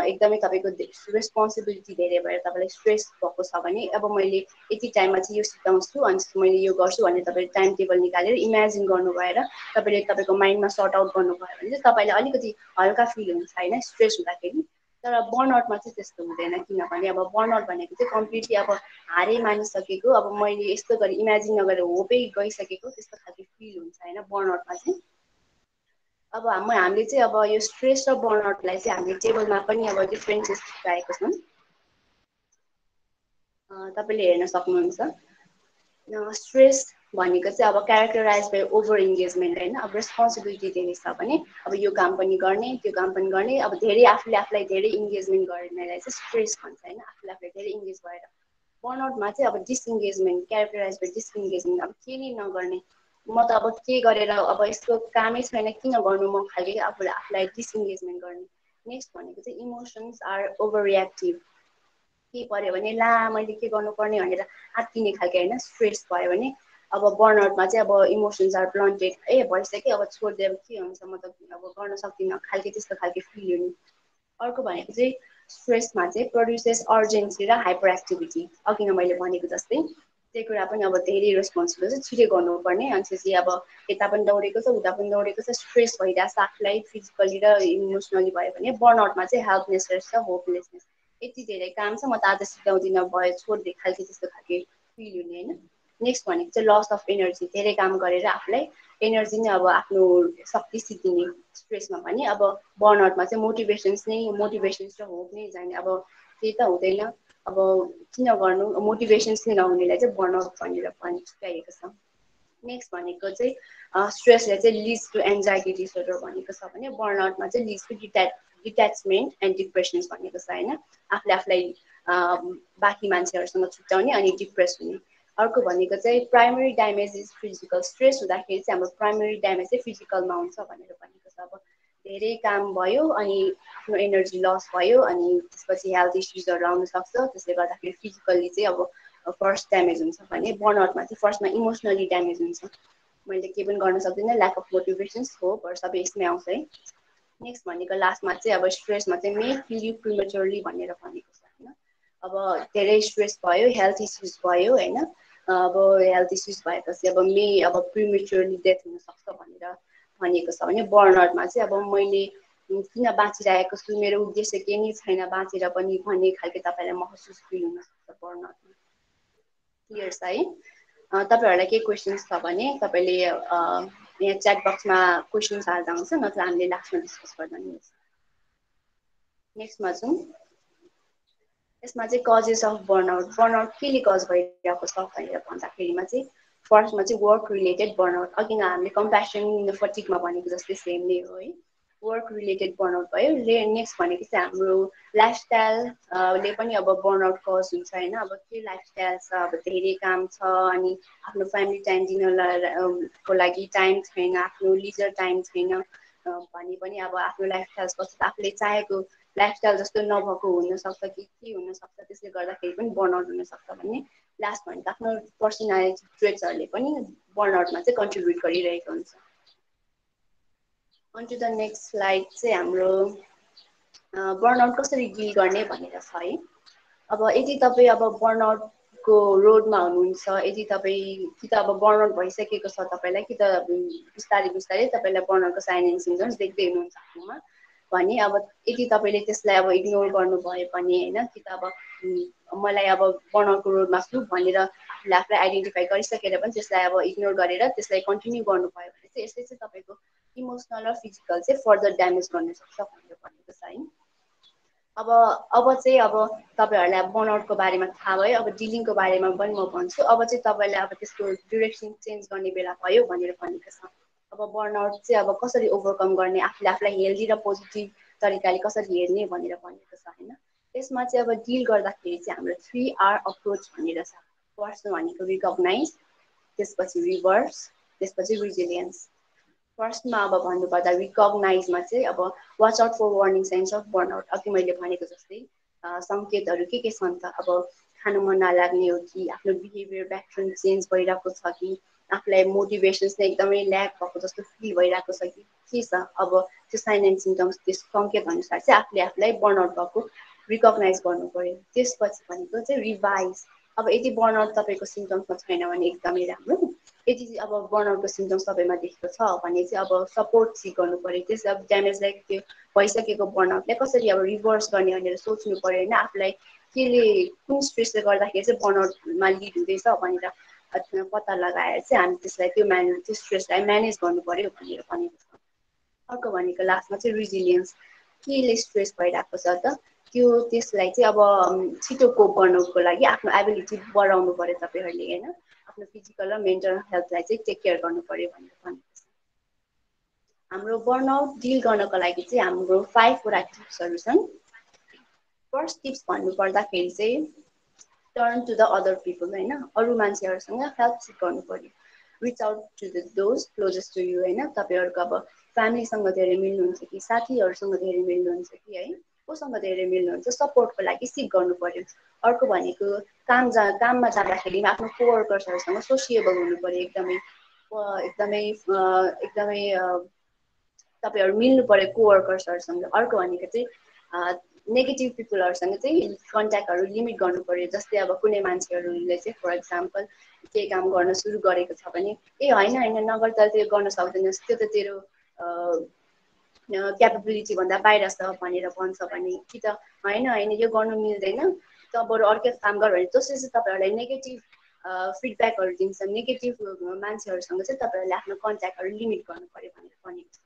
एकदमै तपाईँको रेस्पोन्सिबिलिटी धेरै भएर तपाईँलाई स्ट्रेस भएको छ भने, अब मैले यति टाइममा चाहिँ यो सिकाउँछु अनि मैले यो गर्छु भने तपाईँले टाइम टेबल निकालेर इमेजिन गर्नु भएर तपाईँले तपाईँको माइन्डमा सर्ट आउट गर्नुभयो भने चाहिँ तपाईँलाई अलिकति हल्का फिल हुन्छ होइन स्ट्रेस हुँदाखेरि। तर बर्नआउटमा चाहिँ त्यस्तो हुँदैन, किनभने अब बर्नआउट भनेको चाहिँ कम्प्लिटली अब हारै मानिसकेको, अब मैले यस्तो गरेँ इमेजिन नगरेर होपै गइसकेको, त्यस्तो खालको फिल हुन्छ होइन बर्नआउटमा चाहिँ। अब हामीले चाहिँ अब यो स्ट्रेस र बर्नआउटलाई चाहिँ हामीले टेबलमा पनि अब डिफ्रेन्सेस राखेको छौँ, तपाईँले हेर्न सक्नुहुन्छ। स्ट्रेस भनेको चाहिँ अब क्यारेक्टराइज बाई ओभर इन्गेजमेन्ट होइन, अब रेस्पोन्सिबिलिटी धेरै छ भने अब यो काम पनि गर्ने त्यो काम पनि गर्ने, अब धेरै आफूले आफूलाई धेरै इन्गेजमेन्ट गर्नेलाई चाहिँ स्ट्रेस भन्छ होइन, आफूले आफूलाई धेरै इन्गेज भएर। बर्नआउटमा चाहिँ अब डिसइन्गेजमेन्ट, क्यारेक्टराइज बाई डिसइन्गेजमेन्ट, अब के नै नगर्ने, म त अब के गरेर अब यस्तो कामै छैन किन गर्नु म खालि, आफूलाई डिसइन्गेजमेन्ट गर्ने। नेक्स्ट भनेको चाहिँ इमोसन्स आर ओभर रियाक्टिभ, के पर्यो भने ला मैले के गर्नुपर्ने भनेर आत्तिने खालके होइन, स्ट्रेस भयो भने। अब बर्नआउटमा चाहिँ अब इमोसन्स आर ब्लन्टेड, ए भइसक्यो अब छोडिदियो अब के हुन्छ म त अब गर्न सक्दिनँ खालके, त्यस्तो खालके फिल हुने। अर्को भनेको चाहिँ स्ट्रेसमा चाहिँ प्रड्युसेस अर्जेन्सी र हाइपर एक्टिभिटी, अघि नै मैले भनेको जस्तै त्यो कुरा पनि अब धेरै रेस्पोन्सिबल चाहिँ छिटै गर्नुपर्ने, अनि त्यसपछि अब यता पनि दौडेको छ उता पनि दौडेको छ, स्ट्रेस भइरहेको छ आफूलाई फिजिकली र इमोसनली भयो भने। बर्नआउटमा चाहिँ हेल्पलेसनेस र होपलेसनेस, यति धेरै काम छ म त आज सिकाउँदिनँ भयो छोडिदिए खालके, त्यस्तो खालके फिल हुने होइन। नेक्स्ट भनेको चाहिँ लस अफ एनर्जी, धेरै काम गरेर आफूलाई एनर्जी नै अब आफ्नो शक्ति सिद्धिने स्ट्रेसमा भने। अब बर्नआउटमा चाहिँ मोटिभेसन्स र होप नै जाने, अब केही त हुँदैन, अब किन गर्नु, मोटिभेसन्स नै नहुनेलाई चाहिँ बर्नआउट भनेर सिकाइएको छ। नेक्स्ट भनेको चाहिँ स्ट्रेसले चाहिँ लिड्स टु एन्जाइटी डिसअर्डर भनेको छ भने, बर्नआउटमा चाहिँ लिड्स टु डिट्याचमेन्ट एन्ड डिप्रेसन्स भनेको छ होइन, आफूले आफूलाई बाँकी मान्छेहरूसँग छुट्याउने अनि डिप्रेस हुने। अर्को भनेको चाहिँ primary damage is physical, stress हुँदाखेरि चाहिँ हाम्रो प्राइमरी ड्यामेज चाहिँ फिजिकलमा हुन्छ भनेर भनेको छ। अब धेरै काम भयो अनि आफ्नो एनर्जी लस भयो अनि त्यसपछि हेल्थ इस्युजहरू आउन सक्छ, त्यसले गर्दाखेरि फिजिकल्ली चाहिँ अब फर्स्ट ड्यामेज हुन्छ भने। बर्नआउटमा चाहिँ फर्स्टमा इमोसनली ड्यामेज हुन्छ। मैले केही पनि गर्न सक्दिनँ, ल्याक अफ मोटिभेसन्स, होपहरू सबै यसमै आउँछ है। नेक्स्ट भनेको लास्टमा चाहिँ अब स्ट्रेसमा चाहिँ मे फिल यु प्रिमेचुरली भनेर भनेको छ होइन। अब धेरै स्ट्रेस भयो, हेल्थ इस्युज भयो होइन, अब हेल्थ इस्युज भएपछि अब मे अब प्रिमेचुरली डेथ हुनसक्छ भनेर भनिएको छ भने बर्नआउटमा चाहिँ अब मैले किन बाँचिरहेको छु, मेरो उद्देश्य केही नै छैन बाँचेर पनि भन्ने खालको तपाईँलाई महसुस फिल हुनसक्छ बर्नआउटमा। क्लियर छ है। तपाईँहरूलाई केही क्वेसन्स छ भने तपाईँले यहाँ च्याट बक्समा क्वेसन्स हाल्दा हुन्छ, नत्र हामीले लास्टमा डिस्कस गर्दा नि हुन्छ। नेक्स्टमा जाउँ। यसमा चाहिँ कजेस अफ बर्नआउट, बर्नआउट केले कज भइरहेको छ भनेर भन्दाखेरिमा चाहिँ फर्स्टमा चाहिँ वर्क रिलेटेड बर्नआउट, अघि हामीले कम्प्यासन फटिकमा भनेको जस्तै सेम नै हो है। वर्क रिलेटेड बर्नआउट भयो। नेक्स्ट भनेको चाहिँ हाम्रो लाइफस्टाइलले पनि अब बर्नआउट कज हुन्छ होइन। अब के लाइफस्टाइल छ, अब धेरै काम छ अनि आफ्नो फ्यामिली टाइम दिनको लागि टाइम छैन, आफ्नो लिजर टाइम छैन भने पनि अब आफ्नो लाइफस्टाइल कस्तो आफूले चाहेको लाइफस्टाइल जस्तो नभएको हुनसक्छ कि के हुनसक्छ, त्यसले गर्दाखेरि पनि बर्नआउट हुनसक्छ भन्ने। लास्ट भनेको आफ्नो पर्सनालिटी ट्रेट्सहरूले पनि बर्नआउटमा चाहिँ कन्ट्रिब्युट गरिरहेको हुन्छ। On to the next slide चाहिँ हाम्रो बर्नआउट कसरी डिल गर्ने भनेर छ है। अब यदि तपाईँ अब बर्नआउटको रोडमा हुनुहुन्छ, यदि तपाईँ कि त अब बर्नआउट भइसकेको छ तपाईँलाई, कि त बिस्तारै बिस्तारै तपाईँलाई बर्नआउटको साइन एन्ड सिम्टम्स देख्दै हुनुहुन्छ आफूमा भने अब यदि तपाईँले त्यसलाई अब इग्नोर गर्नुभयो भने होइन, कि त अब मलाई अब बर्नआउटको रोडमा छु भनेर आफूले आफूलाई आइडेन्टिफाई गरिसकेर पनि त्यसलाई अब इग्नोर गरेर त्यसलाई कन्टिन्यू गर्नुभयो भने चाहिँ यसले चाहिँ तपाईँको इमोसनल र फिजिकल चाहिँ फर्दर ड्यामेज गर्न सक्छ भनेर भनेको छ है। अब चाहिँ अब तपाईँहरूलाई अब बर्नआउटको बारेमा थाहा भयो, अब डिलिङको बारेमा पनि म भन्छु। अब चाहिँ तपाईँलाई अब त्यसको डिरेक्सन चेन्ज गर्ने बेला भयो भनेर भनेको छ। अब बर्नआउट चाहिँ अब कसरी ओभरकम गर्ने, आफूले आफूलाई हेल्दी र पोजिटिभ तरिकाले कसरी हेर्ने भनेर भनेको छ होइन। त्यसमा चाहिँ अब डिल गर्दाखेरि चाहिँ हाम्रो 3R अप्रोच भनेर छ। फर्स्ट भनेको रिकग्नाइज, त्यसपछि रिभर्स, त्यसपछि रिजिलियन्स। फर्स्टमा अब भन्नुपर्दा रिकग्नाइजमा चाहिँ अब watch out for warning signs of burnout, अघि मैले भनेको जस्तै सङ्केतहरू के छन् त, अब खानु मन नलाग्ने हो कि, आफ्नो बिहेभियर प्याटर्न चेन्ज भइरहेको छ कि, आफूलाई मोटिभेसन्स नै एकदमै ल्याक भएको जस्तो फिल भइरहेको छ कि के छ, अब त्यो साइन एन्ड सिम्टम्स त्यस सङ्केत अनुसार चाहिँ आफूले आफूलाई बर्नआउट भएको रिकग्नाइज गर्नु पर्यो। त्यसपछि भनेको चाहिँ रिभाइज, अब यदि बर्नआउट तपाईँको सिम्टम्समा छैन भने एकदमै राम्रो, यदि अब बर्नआउटको सिम्टम्स तपाईँमा देखेको छ भने चाहिँ अब सपोर्ट सिक गर्नु पऱ्यो। त्यस अब ड्यामेजलाई त्यो भइसकेको बर्नआउटलाई कसरी अब रिभर्स गर्ने भनेर सोच्नु पऱ्यो होइन। आफूलाई केले कुन स्ट्रेसले गर्दाखेरि चाहिँ बर्नआउटमा लिड हुँदैछ भनेर पत्ता लगाएर चाहिँ हामी त्यसलाई त्यो स्ट्रेसलाई म्यानेज गर्नु पऱ्यो भनेर भनेको छ। अर्को भनेको लास्टमा चाहिँ रिजिलियन्स, केले स्ट्रेस भइरहेको छ त त्यसलाई चाहिँ अब छिटो कोप गर्नुको लागि आफ्नो एबिलिटी बढाउनु पऱ्यो तपाईँहरूले होइन। आफ्नो फिजिकल र मेन्टल हेल्थलाई चाहिँ टेक केयर गर्नु पऱ्यो भनेर भनेको छ। हाम्रो बर्नआउट डिल गर्नको लागि चाहिँ हाम्रो 5वटा टिप्सहरू छन्। फर्स्ट टिप्स भन्नुपर्दाखेरि चाहिँ turn to the other people होइन, अरू मान्छेहरूसँग हेल्प सिक गर्नु पऱ्यो। Reach out to the those closest to you होइन, तपाईँहरूको अब फ्यामिलीसँग धेरै मिल्नुहुन्छ कि, साथीहरूसँग धेरै मिल्नुहुन्छ कि है, कोसँग धेरै मिल्नुहुन्छ, सपोर्टको लागि सिक गर्नु पऱ्यो। अर्को भनेको काममा जाँदाखेरि आफ्नो कोवर्कर्सहरूसँग सोसिएबल हुनु पऱ्यो, एकदमै एकदमै एकदमै तपाईँहरू मिल्नु पऱ्यो कोवर्कर्सहरूसँग। अर्को भनेको चाहिँ नेगेटिभ पिपलहरूसँग चाहिँ कन्ट्याक्टहरू लिमिट गर्नु पऱ्यो। जस्तै अब कुनै मान्छेहरूले चाहिँ फर इक्जाम्पल केही काम गर्न सुरु गरेको छ भने ए होइन होइन नगर त त्यो गर्न सक्दैनस्, त्यो त तेरो क्यापेबिलिटी भन्दा बाहिर छ भनेर भन्छ भने, कि त होइन होइन यो गर्नु मिल्दैन त बरु अर्कै काम गर भने, जसले चाहिँ तपाईँहरूलाई नेगेटिभ फिडब्याकहरू दिन्छ, नेगेटिभ मान्छेहरूसँग चाहिँ तपाईँहरूले आफ्नो कन्ट्याक्टहरू लिमिट गर्नु पऱ्यो भनेर भनेको छ।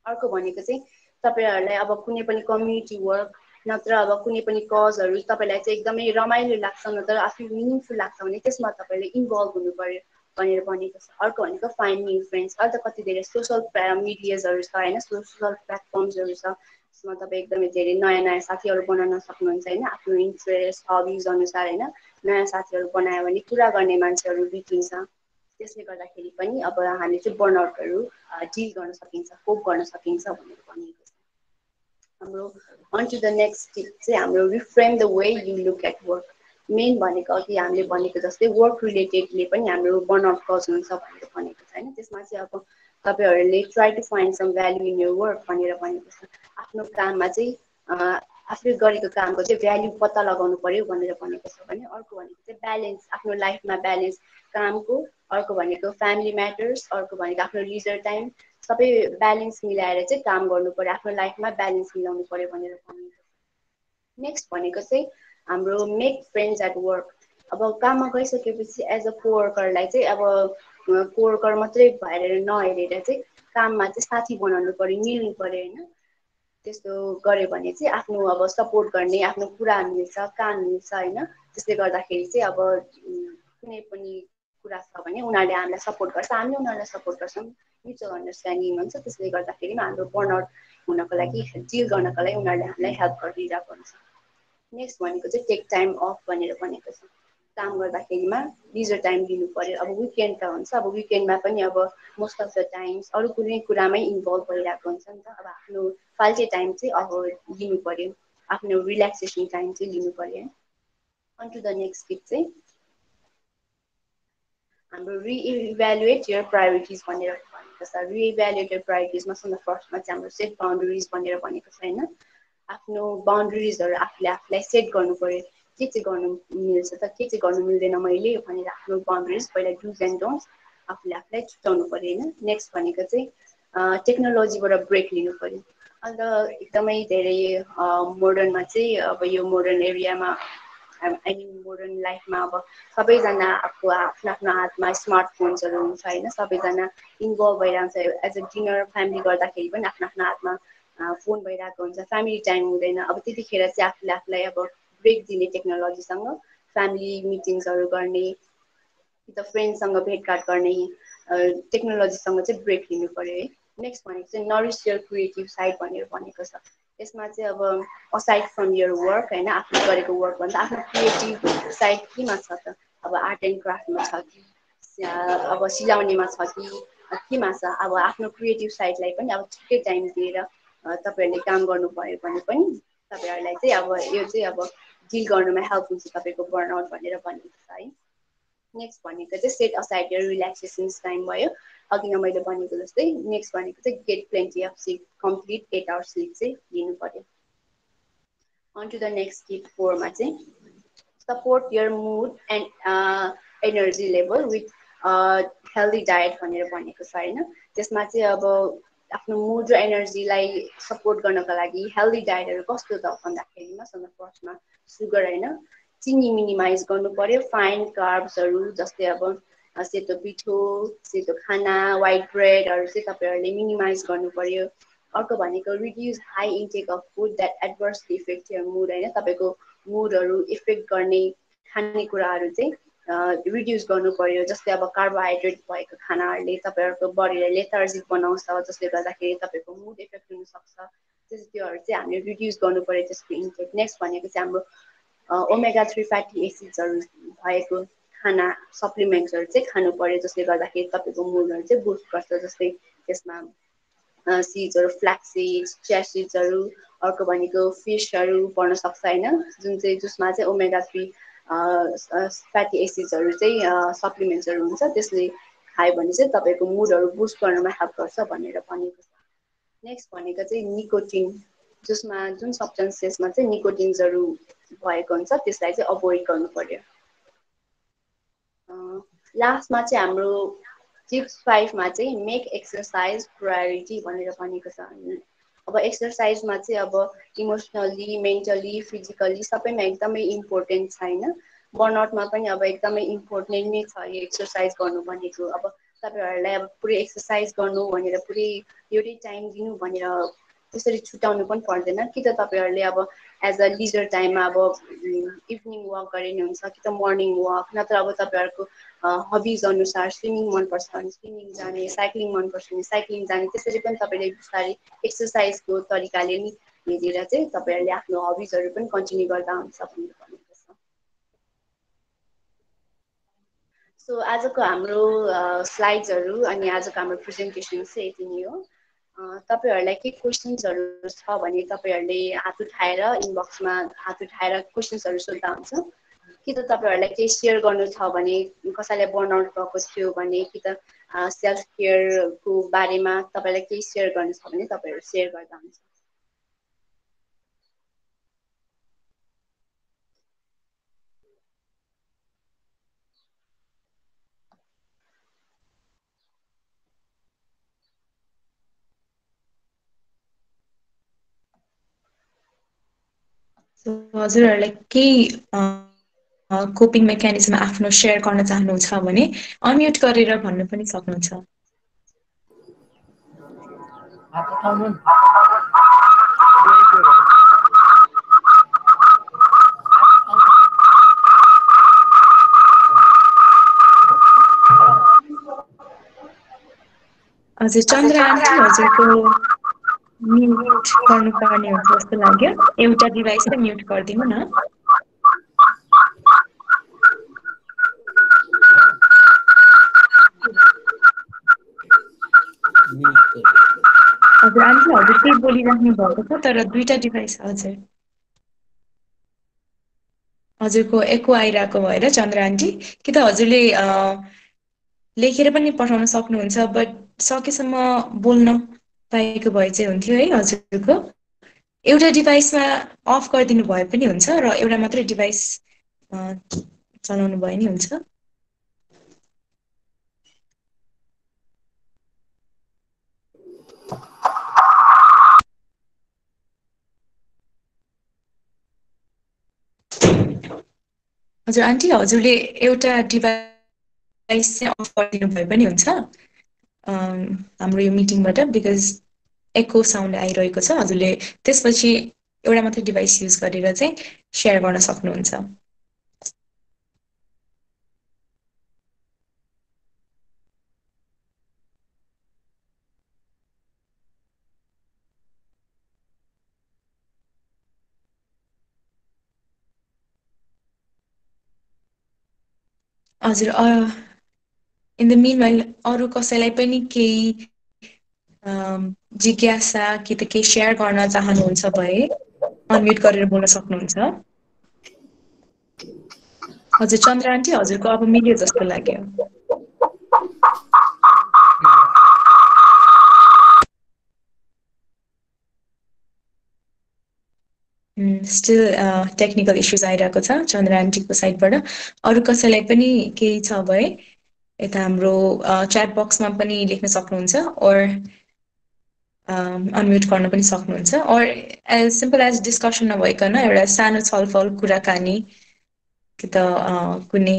अर्को भनेको चाहिँ तपाईँहरूलाई अब कुनै पनि कम्युनिटी वर्क नत्र अब कुनै पनि कजहरू तपाईँलाई चाहिँ एकदमै रमाइलो लाग्छ नत्र आफू मिनिङफुल लाग्छ भने त्यसमा तपाईँले इन्भल्भ हुनु पऱ्यो भनेर भनेको छ। अर्को भनेको फाइन्ड न्यू फ्रेन्ड्स, अहिले त कति धेरै सोसल मिडियाजहरू छ होइन, सोसल प्लेटफर्म्सहरू छ, त्यसमा तपाईँ एकदमै धेरै नयाँ नयाँ साथीहरू बनाउन सक्नुहुन्छ होइन। आफ्नो इन्ट्रेस्ट हबिज अनुसार होइन, नयाँ साथीहरू बनायो भने कुरा गर्ने मान्छेहरू भेटिन्छ। त्यसले गर्दाखेरि पनि अब हामीले चाहिँ बर्नआउटहरू डिल गर्न सकिन्छ, कोप गर्न सकिन्छ भनेर भनिएको छ। हाम्रो on to the next tip चाहिँ हाम्रो reframe the way you look at work. Main भनेको अघि हामीले भनेको जस्तै वर्क रिलेटेडले पनि हाम्रो बर्नआउट कज हुन्छ भनेर भनेको छ होइन। त्यसमा चाहिँ अब तपाईँहरूले try to find some value in your work भनेर भनेको छ। आफ्नो काममा चाहिँ आफूले गरेको कामको चाहिँ भ्याल्यु पत्ता लगाउनु पर्यो भनेर भनेको छ भने अर्को भनेको चाहिँ ब्यालेन्स, आफ्नो लाइफमा ब्यालेन्स कामको, अर्को भनेको फ्यामिली म्याटर्स, अर्को भनेको आफ्नो लिजर टाइम, सबै ब्यालेन्स मिलाएर चाहिँ काम गर्नु पर्यो, आफ्नो लाइफमा ब्यालेन्स मिलाउनु पर्यो भनेर भनेको छ। नेक्स्ट भनेको चाहिँ हाम्रो मेक फ्रेन्ड्स एट वर्क। अब काममा गइसकेपछि एज अ कोवर्करलाई चाहिँ अब कोवर्कर मात्रै भएर नहेरेर चाहिँ काममा चाहिँ साथी बनाउनु पर्यो, मिल्नु पर्यो होइन। त्यस्तो गऱ्यो भने चाहिँ आफ्नो अब सपोर्ट गर्ने, आफ्नो कुरा मिल्छ, काम मिल्छ होइन। त्यसले गर्दाखेरि चाहिँ अब कुनै पनि कुरा छ भने उनीहरूले हामीलाई सपोर्ट गर्छ, हामीले उनीहरूलाई सपोर्ट गर्छौँ, म्युचुअल अन्डरस्ट्यान्डिङ हुन्छ। त्यसले गर्दाखेरि हाम्रो बर्नआउट हुनको लागि, डिल गर्नको लागि उनीहरूले हामीलाई हेल्प गरिरहेको हुन्छ। नेक्स्ट भनेको चाहिँ टेक टाइम अफ भनेर भनेको छ। काम गर्दाखेरिमा लिजर टाइम दिनु पर्यो। अब विकेन्ड त हुन्छ, अब विकेन्डमा पनि अब मोस्ट अफ द टाइम्स अरू कुनै कुरामै इन्भल्भ भइरहेको हुन्छ नि त। अब आफ्नो फाल्टे टाइम चाहिँ अब लिनु पर्यो, आफ्नो रिल्याक्सेसन टाइम चाहिँ लिनु पर्यो। On to the next skip चाहिँ हाम्रो रिइभ्यालुएट यर प्रायोरिटिज भनेर भनेको छ। रिइभ्यालुएट यर प्रायोरिटिजमा फर्स्टमा चाहिँ हाम्रो सेट बााउन्ड्रिज भनेर भनेको छ होइन। आफ्नो बााउन्ड्रिजहरू आफूलाई सेट गर्नु पर्यो। के चाहिँ गर्नु मिल्छ त, के चाहिँ गर्नु मिल्दैन मैले भनेर आफ्नो बााउन्ड्रिज पहिला डुज एन्ड डोन्ट्स आफूलाई छुट्याउनु पर्यो होइन। नेक्स्ट भनेको चाहिँ टेक्नोलोजीबाट ब्रेक लिनु पर्यो। अन्त एकदमै धेरै मोडर्नमा चाहिँ अब यो मोडर्न एरियामा आई मिन मोडर्न लाइफमा अब सबैजनाको आफ्नो आफ्नो हातमा स्मार्टफोन्सहरू हुन्छ होइन। सबैजना इन्भल्भ भइरहन्छ। एज अ डिनर फ्यामिली गर्दाखेरि पनि आफ्नो आफ्नो हातमा फोन भइरहेको हुन्छ, फ्यामिली टाइम हुँदैन। अब त्यतिखेर चाहिँ आफूलाई अब ब्रेक दिने टेक्नोलोजीसँग, फ्यामिली मिटिङ्सहरू गर्ने, कि त फ्रेन्डसँग भेटघाट गर्ने, टेक्नोलोजीसँग चाहिँ ब्रेक लिनु पर्यो है। नेक्स्ट भनेको चाहिँ नरिस यर क्रिएटिभ साइड भनेर भनेको छ। यसमा चाहिँ अब असाइड फ्रम यर वर्क होइन, आफूले गरेको वर्कभन्दा आफ्नो क्रिएटिभ साइड केमा छ त, अब आर्ट एन्ड क्राफ्टमा छ कि, अब सिलाउनेमा छ कि, केमा छ। अब आफ्नो क्रिएटिभ साइडलाई पनि अब छिट्टै टाइम दिएर तपाईँहरूले काम गर्नुभयो भने पनि तपाईँहरूलाई चाहिँ अब यो चाहिँ अब डिल गर्नुमा हेल्प हुन्छ तपाईँको बर्नआउट भनेर भनेको छ है। नेक्स्ट भनेको चाहिँ set aside your relaxation time भयो, अघि नै मैले भनेको जस्तै। नेक्स्ट भनेको चाहिँ get plenty of sleep, complete 8 hours sleep चाहिँ लिनु पर्यो। On to the next skip 4मा चाहिँ support your mood and energy level with healthy diet भनेर भनेको छ होइन। त्यसमा चाहिँ अब आफ्नो मुड र एनर्जीलाई सपोर्ट गर्नको लागि हेल्दी डायटहरू कस्तो त भन्दाखेरिमा फर्स्टमा सुगर होइन, चिनी मिनिमाइज गर्नु पर्यो। फाइन कार्ब्सहरू जस्तै अब सेतो पिठो, सेतो खाना, वाइट ब्रेडहरू चाहिँ तपाईँहरूले मिनिमाइज गर्नु पर्यो। अर्को भनेको reduce high intake of food that adversely affect your mood होइन। तपाईँको मुडहरू इफेक्ट गर्ने खानेकुराहरू चाहिँ रिड्युस गर्नु पर्यो। जस्तै अब कार्बोहाइड्रेट भएको खानाहरूले तपाईँहरूको बडीलाई लेथार्जिक बनाउँछ, जसले गर्दाखेरि तपाईँको मुड इफेक्ट हुनसक्छ। त्योहरू चाहिँ हामीले रिड्युस गर्नु पर्यो त्यसको इन्टेक। नेक्स्ट भनेको चाहिँ हाम्रो ओमेगा 3 फ्याटी एसिड्सहरू भएको खाना सप्लिमेन्ट्सहरू चाहिँ खानु पर्यो, जसले गर्दाखेरि तपाईँको मुडहरू चाहिँ बुस्ट गर्छ। जस्तै त्यसमा सिड्सहरू, फ्ल्याक्स सिड्स, चिया सिड्सहरू, अर्को भनेको फिसहरू पर्न सक्छ होइन, जसमा चाहिँ ओमेगा 3 फ्याटी एसिड्सहरू चाहिँ सप्लिमेन्ट्सहरू हुन्छ। त्यसले खायो भने चाहिँ तपाईँको मुडहरू बुस्ट गर्नमा हेल्प गर्छ भनेर भनेको छ। नेक्स्ट भनेको चाहिँ निकोटिन, जुन सब्सटेन्सेसमा चाहिँ निकोटिन्सहरू भएको हुन्छ त्यसलाई चाहिँ अभोइड गर्नु पर्यो। लास्टमा चाहिँ हाम्रो टिप्स 5मा चाहिँ मेक एक्सर्साइज प्रायोरिटी भनेर भनेको छ। अब एक्सर्साइजमा चाहिँ अब इमोसनली, मेन्टली, फिजिकली सबैमा एकदमै इम्पोर्टेन्ट छ होइन। बर्नआउटमा पनि अब एकदमै इम्पोर्टेन्ट नै छ यो एक्सर्साइज गर्नु भनेको। अब तपाईँहरूलाई अब पुरै एक्सर्साइज गर्नु भनेर पुरै एउटै टाइम दिनु भनेर त्यसरी छुट्याउनु पनि पर्दैन। कि त तपाईँहरूले अब एज अ लिजर टाइममा अब इभिनिङ वक गरे नि हुन्छ, कि त मर्निङ वक, नत्र अब तपाईँहरूको हबिज अनुसार स्विमिङ मनपर्छ भने स्विमिङ जाने, साइक्लिङ मनपर्छ भने साइक्लिङ जाने। त्यसरी पनि तपाईँले बिस्तारै एक्सर्साइजको तरिकाले नि हेरेर चाहिँ तपाईँहरूले आफ्नो हबिजहरू पनि कन्टिन्यू गर्दा हुन्छ भनेर भनेको छ। सो आजको हाम्रो स्लाइड्सहरू अनि आजको हाम्रो प्रेजेन्टेसन चाहिँ यति नै हो। तपाईँहरूलाई के क्वेसन्सहरू छ भने तपाईँहरूले हात उठाएर इनबक्समा हात उठाएर क्वेसन्सहरू सोध्दा हुन्छ। कि त तपाईँहरूलाई केही सेयर गर्नु छ भने, कसैलाई बर्नआउट भएको थियो भने, कि त सेल्फ केयरको बारेमा तपाईँलाई केही सेयर गर्नु छ भने तपाईँहरू सेयर गर्दा हुन्छ। हजुरहरूलाई केही कोपिङ मेकानिजम आफ्नो सेयर गर्न चाहनुहुन्छ भने अनम्युट गरेर भन्न पनि सक्नुहुन्छ। हजुर चन्द्र आन्टी, हजुरको म्युट गर्नुपर्ने हुन्छ जस्तो लाग्यो। एउटा डिभाइसलाई म्युट गरिदिनु न। हजुर आन्टी, हजुर केही बोलिराख्नु भएको छ तर दुईटा डिभाइस। हजुर हजुरको एको आइरहेको भएर चन्द्र आन्टी, कि त हजुरले लेखेर पनि पठाउन सक्नुहुन्छ, बट सकेसम्म बोल्न पाएको भए चाहिँ हुन्थ्यो है। हजुरको एउटा डिभाइसमा अफ गरिदिनु भए पनि हुन्छ र एउटा मात्रै डिभाइस चलाउनु भए नि हुन्छ। हजुर आन्टी, हजुरले एउटा डिभाइस चाहिँ अफ गरिदिनु भए पनि हुन्छ हाम्रो यो मिटिङबाट, बिकज एको साउन्ड आइरहेको छ। हजुरले त्यसपछि एउटा मात्रै डिभाइस युज गरेर चाहिँ सेयर गर्न सक्नुहुन्छ। हजुर इन द मिनवाइल अरू कसैलाई पनि केही जिज्ञासा कि त केही सेयर गर्न चाहनुहुन्छ भए अनम्युट गरेर बोल्न सक्नुहुन्छ। हजुर चन्द्र आन्टी, हजुरको अब मिल्यो जस्तो लाग्यो। स्टिल टेक्निकल इस्युज आइरहेको छ चन्द्र आन्टीको साइडबाट। अरू कसैलाई पनि केही छ भए यता हाम्रो च्याट बक्समा पनि लेख्न सक्नुहुन्छ, और अनम्युट गर्न पनि सक्नुहुन्छ, और एज सिम्पल एज डिस्कसन नभइकन एउटा सानो छलफल कुराकानी कि त कुनै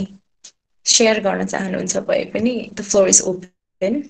सेयर गर्न चाहनुहुन्छ भए पनि the floor is open.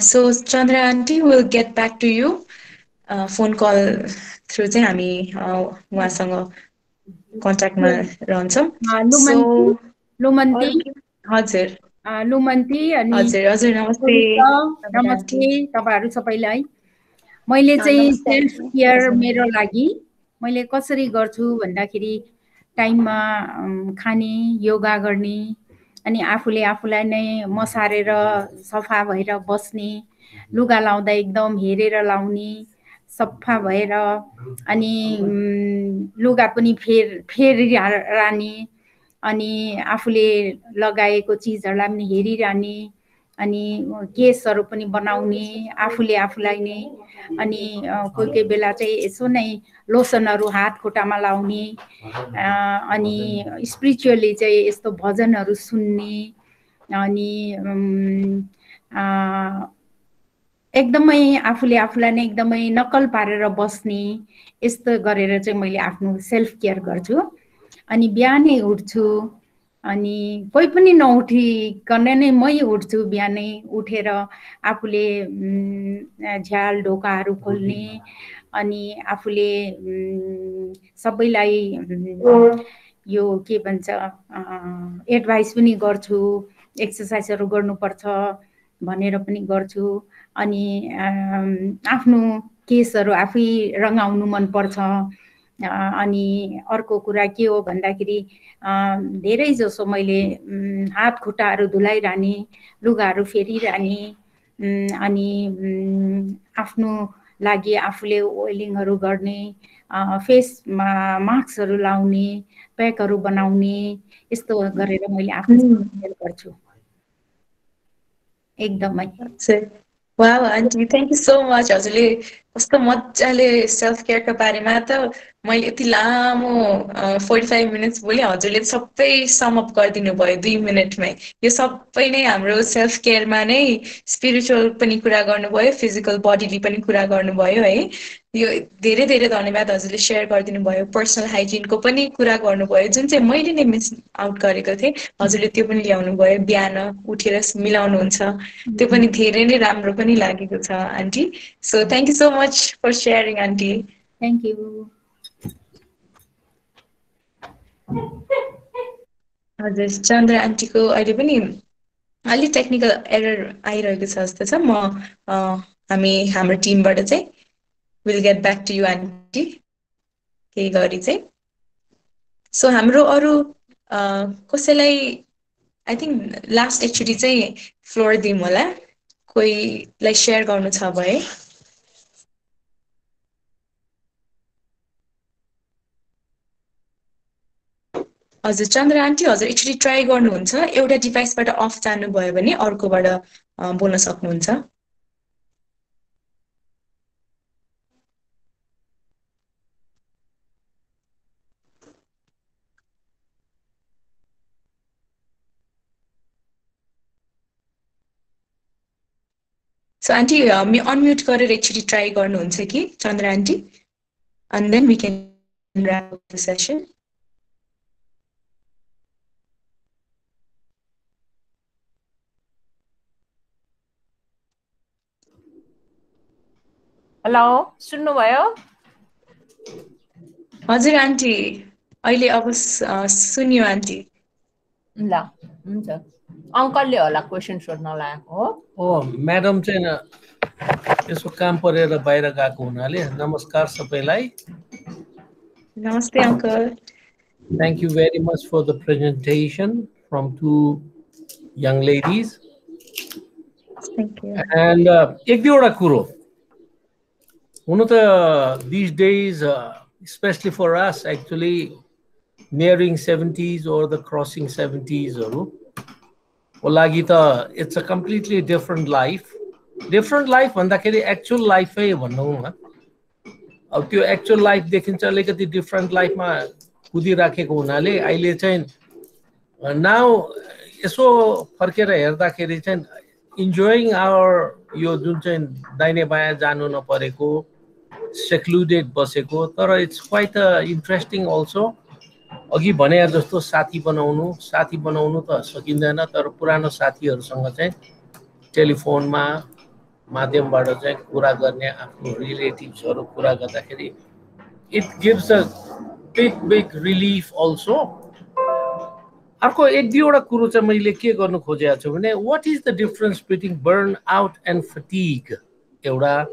So Chandra aunty will get back to you phone call through चाहिँ हामी उहाँसँग कन्ट्याक्टमा रहन्छौँ। लुमन्ती हजुर लुमन्ती अनि हजुर हजुर नमस्ते। नमस्ते तपाईहरु सबैलाई। मैले चाहिँ सेल्फ केयर मेरो लागि मैले कसरी गर्छु भन्दाखेरि टाइममा खाने, योगा गर्ने, अनि आफूले आफूलाई नै मसारेर सफा भएर बस्ने, लुगा लाउँदा एकदम हेरेर लाउने, सफा भएर, अनि लुगा पनि फेरिरहने, अनि आफूले लगाएको चिजहरूलाई पनि हेरिरहने, अनि केसहरू पनि बनाउने आफूले आफूलाई नै, अनि कोही कोही बेला चाहिँ यसो नै लोसनहरू हात खुट्टामा लाउने, अनि स्पिरिचुअली चाहिँ यस्तो भजनहरू सुन्ने, अनि एकदमै आफूले आफूलाई नै एकदमै नक्कल पारेर बस्ने, यस्तो गरेर चाहिँ मैले आफ्नो सेल्फ केयर गर्छु। अनि बिहानै उठ्छु, अनि कोही पनि नउठिकन नै मै उठ्छु। बिहानै उठेर आफूले झ्याल ढोकाहरू खोल्ने, अनि आफूले सबैलाई यो के भन्छ एडभाइस पनि गर्छु, एक्सर्साइजहरू गर्नुपर्छ भनेर पनि गर्छु। अनि आफ्नो केसहरू आफै रङ्गाउनु मनपर्छ। अनि अर्को कुरा के हो भन्दाखेरि धेरै जसो मैले हात खुट्टाहरू धुलाइरहने, लुगाहरू फेरिरहने, अनि आफ्नो लागि आफूले ओइलिङहरू गर्ने, फेसमा मास्कहरू लाउने, प्याकहरू बनाउने, यस्तो गरेर मैले आफ्नो सेल्फ गर्छु एकदमै। Wow aunty, thank you so much. हजुरले कस्तो मजाले सेल्फ केयरको बारेमा त मैले यति लामो 45 मिनट्स बोलेँ, हजुरले सबै समअप गरिदिनु भयो 2 मिनटमै। यो सबै नै हाम्रो सेल्फ केयरमा नै स्पिरिचुअल पनि कुरा गर्नुभयो, फिजिकल बडीले पनि कुरा गर्नुभयो है। यो धेरै धेरै धन्यवाद हजुरले सेयर गरिदिनु भयो। पर्सनल हाइजिनको पनि कुरा गर्नुभयो, जुन चाहिँ मैले नै मिस आउट गरेको थिएँ, हजुरले त्यो पनि ल्याउनु भयो। बिहान उठेर मिलाउनुहुन्छ, त्यो पनि धेरै नै राम्रो पनि लागेको छ aunty. So thank you so much for sharing aunty. Thank you. हजुर, चन्द्र आन्टीको अहिले पनि अलि टेक्निकल एरर आइरहेको छ जस्तो छ। हाम्रो टिमबाट चाहिँ will get back to you aunty केही गरी चाहिँ। सो हाम्रो अरू कसैलाई आई थिङ्क लास्ट एकचोटि चाहिँ फ्लोर दिउँ होला, कोहीलाई सेयर गर्नु छ भए। हजुर चन्द्र आन्टी, हजुर एकचोटि ट्राई गर्नुहुन्छ, एउटा डिभाइसबाट अफ जानुभयो भने अर्कोबाट बोल्न सक्नुहुन्छ। सो आन्टी अनम्युट गरेर एकचोटि ट्राई गर्नुहुन्छ कि Chandra aunty, and then we can wrap up the session. Hello, सुन्नुभयो? हजुर आन्टी, अहिले अब सुन्यो आन्टी। ल हुन्छ, अङ्कलले होला क्वेसन सोध्न लागेको हो। म्याडम चाहिँ यसो काम परेर बाहिर गएको हुनाले नमस्कार सबैलाई। नमस्ते uncle. Thank you very much for the presentation from two young ladies. Thank you. And एक दुईवटा कुरो हुनु त these days, especially for us, actually nearing 70s or the crossing 70s को लागि त it's a completely different life. Different life भन्दाखेरि actual life है भन्नु न। अब त्यो actual life देखिन्छ अलिकति different life मा कुदिराखेको हुनाले अहिले चाहिँ now यसो फर्केर हेर्दाखेरि चाहिँ enjoying our यो जुन चाहिँ दाहिने बायाँ जानु नपरेको secluded बसेको, तर it's quite interesting also. अघि भने जस्तो साथी बनाउनु त सकिँदैन, तर पुरानो साथीहरुसँग चाहिँ टेलिफोनमा माध्यमबाट चाहिँ कुरा गर्ने आफ्नो रिलेटिभ्सहरु कुरा गर्दाखेरि it gives a big relief also. अर्को एक दुईवटा कुरो चाहिँ मैले के गर्नु खोजेको छु भने what is the difference between burnout and fatigue? एउटा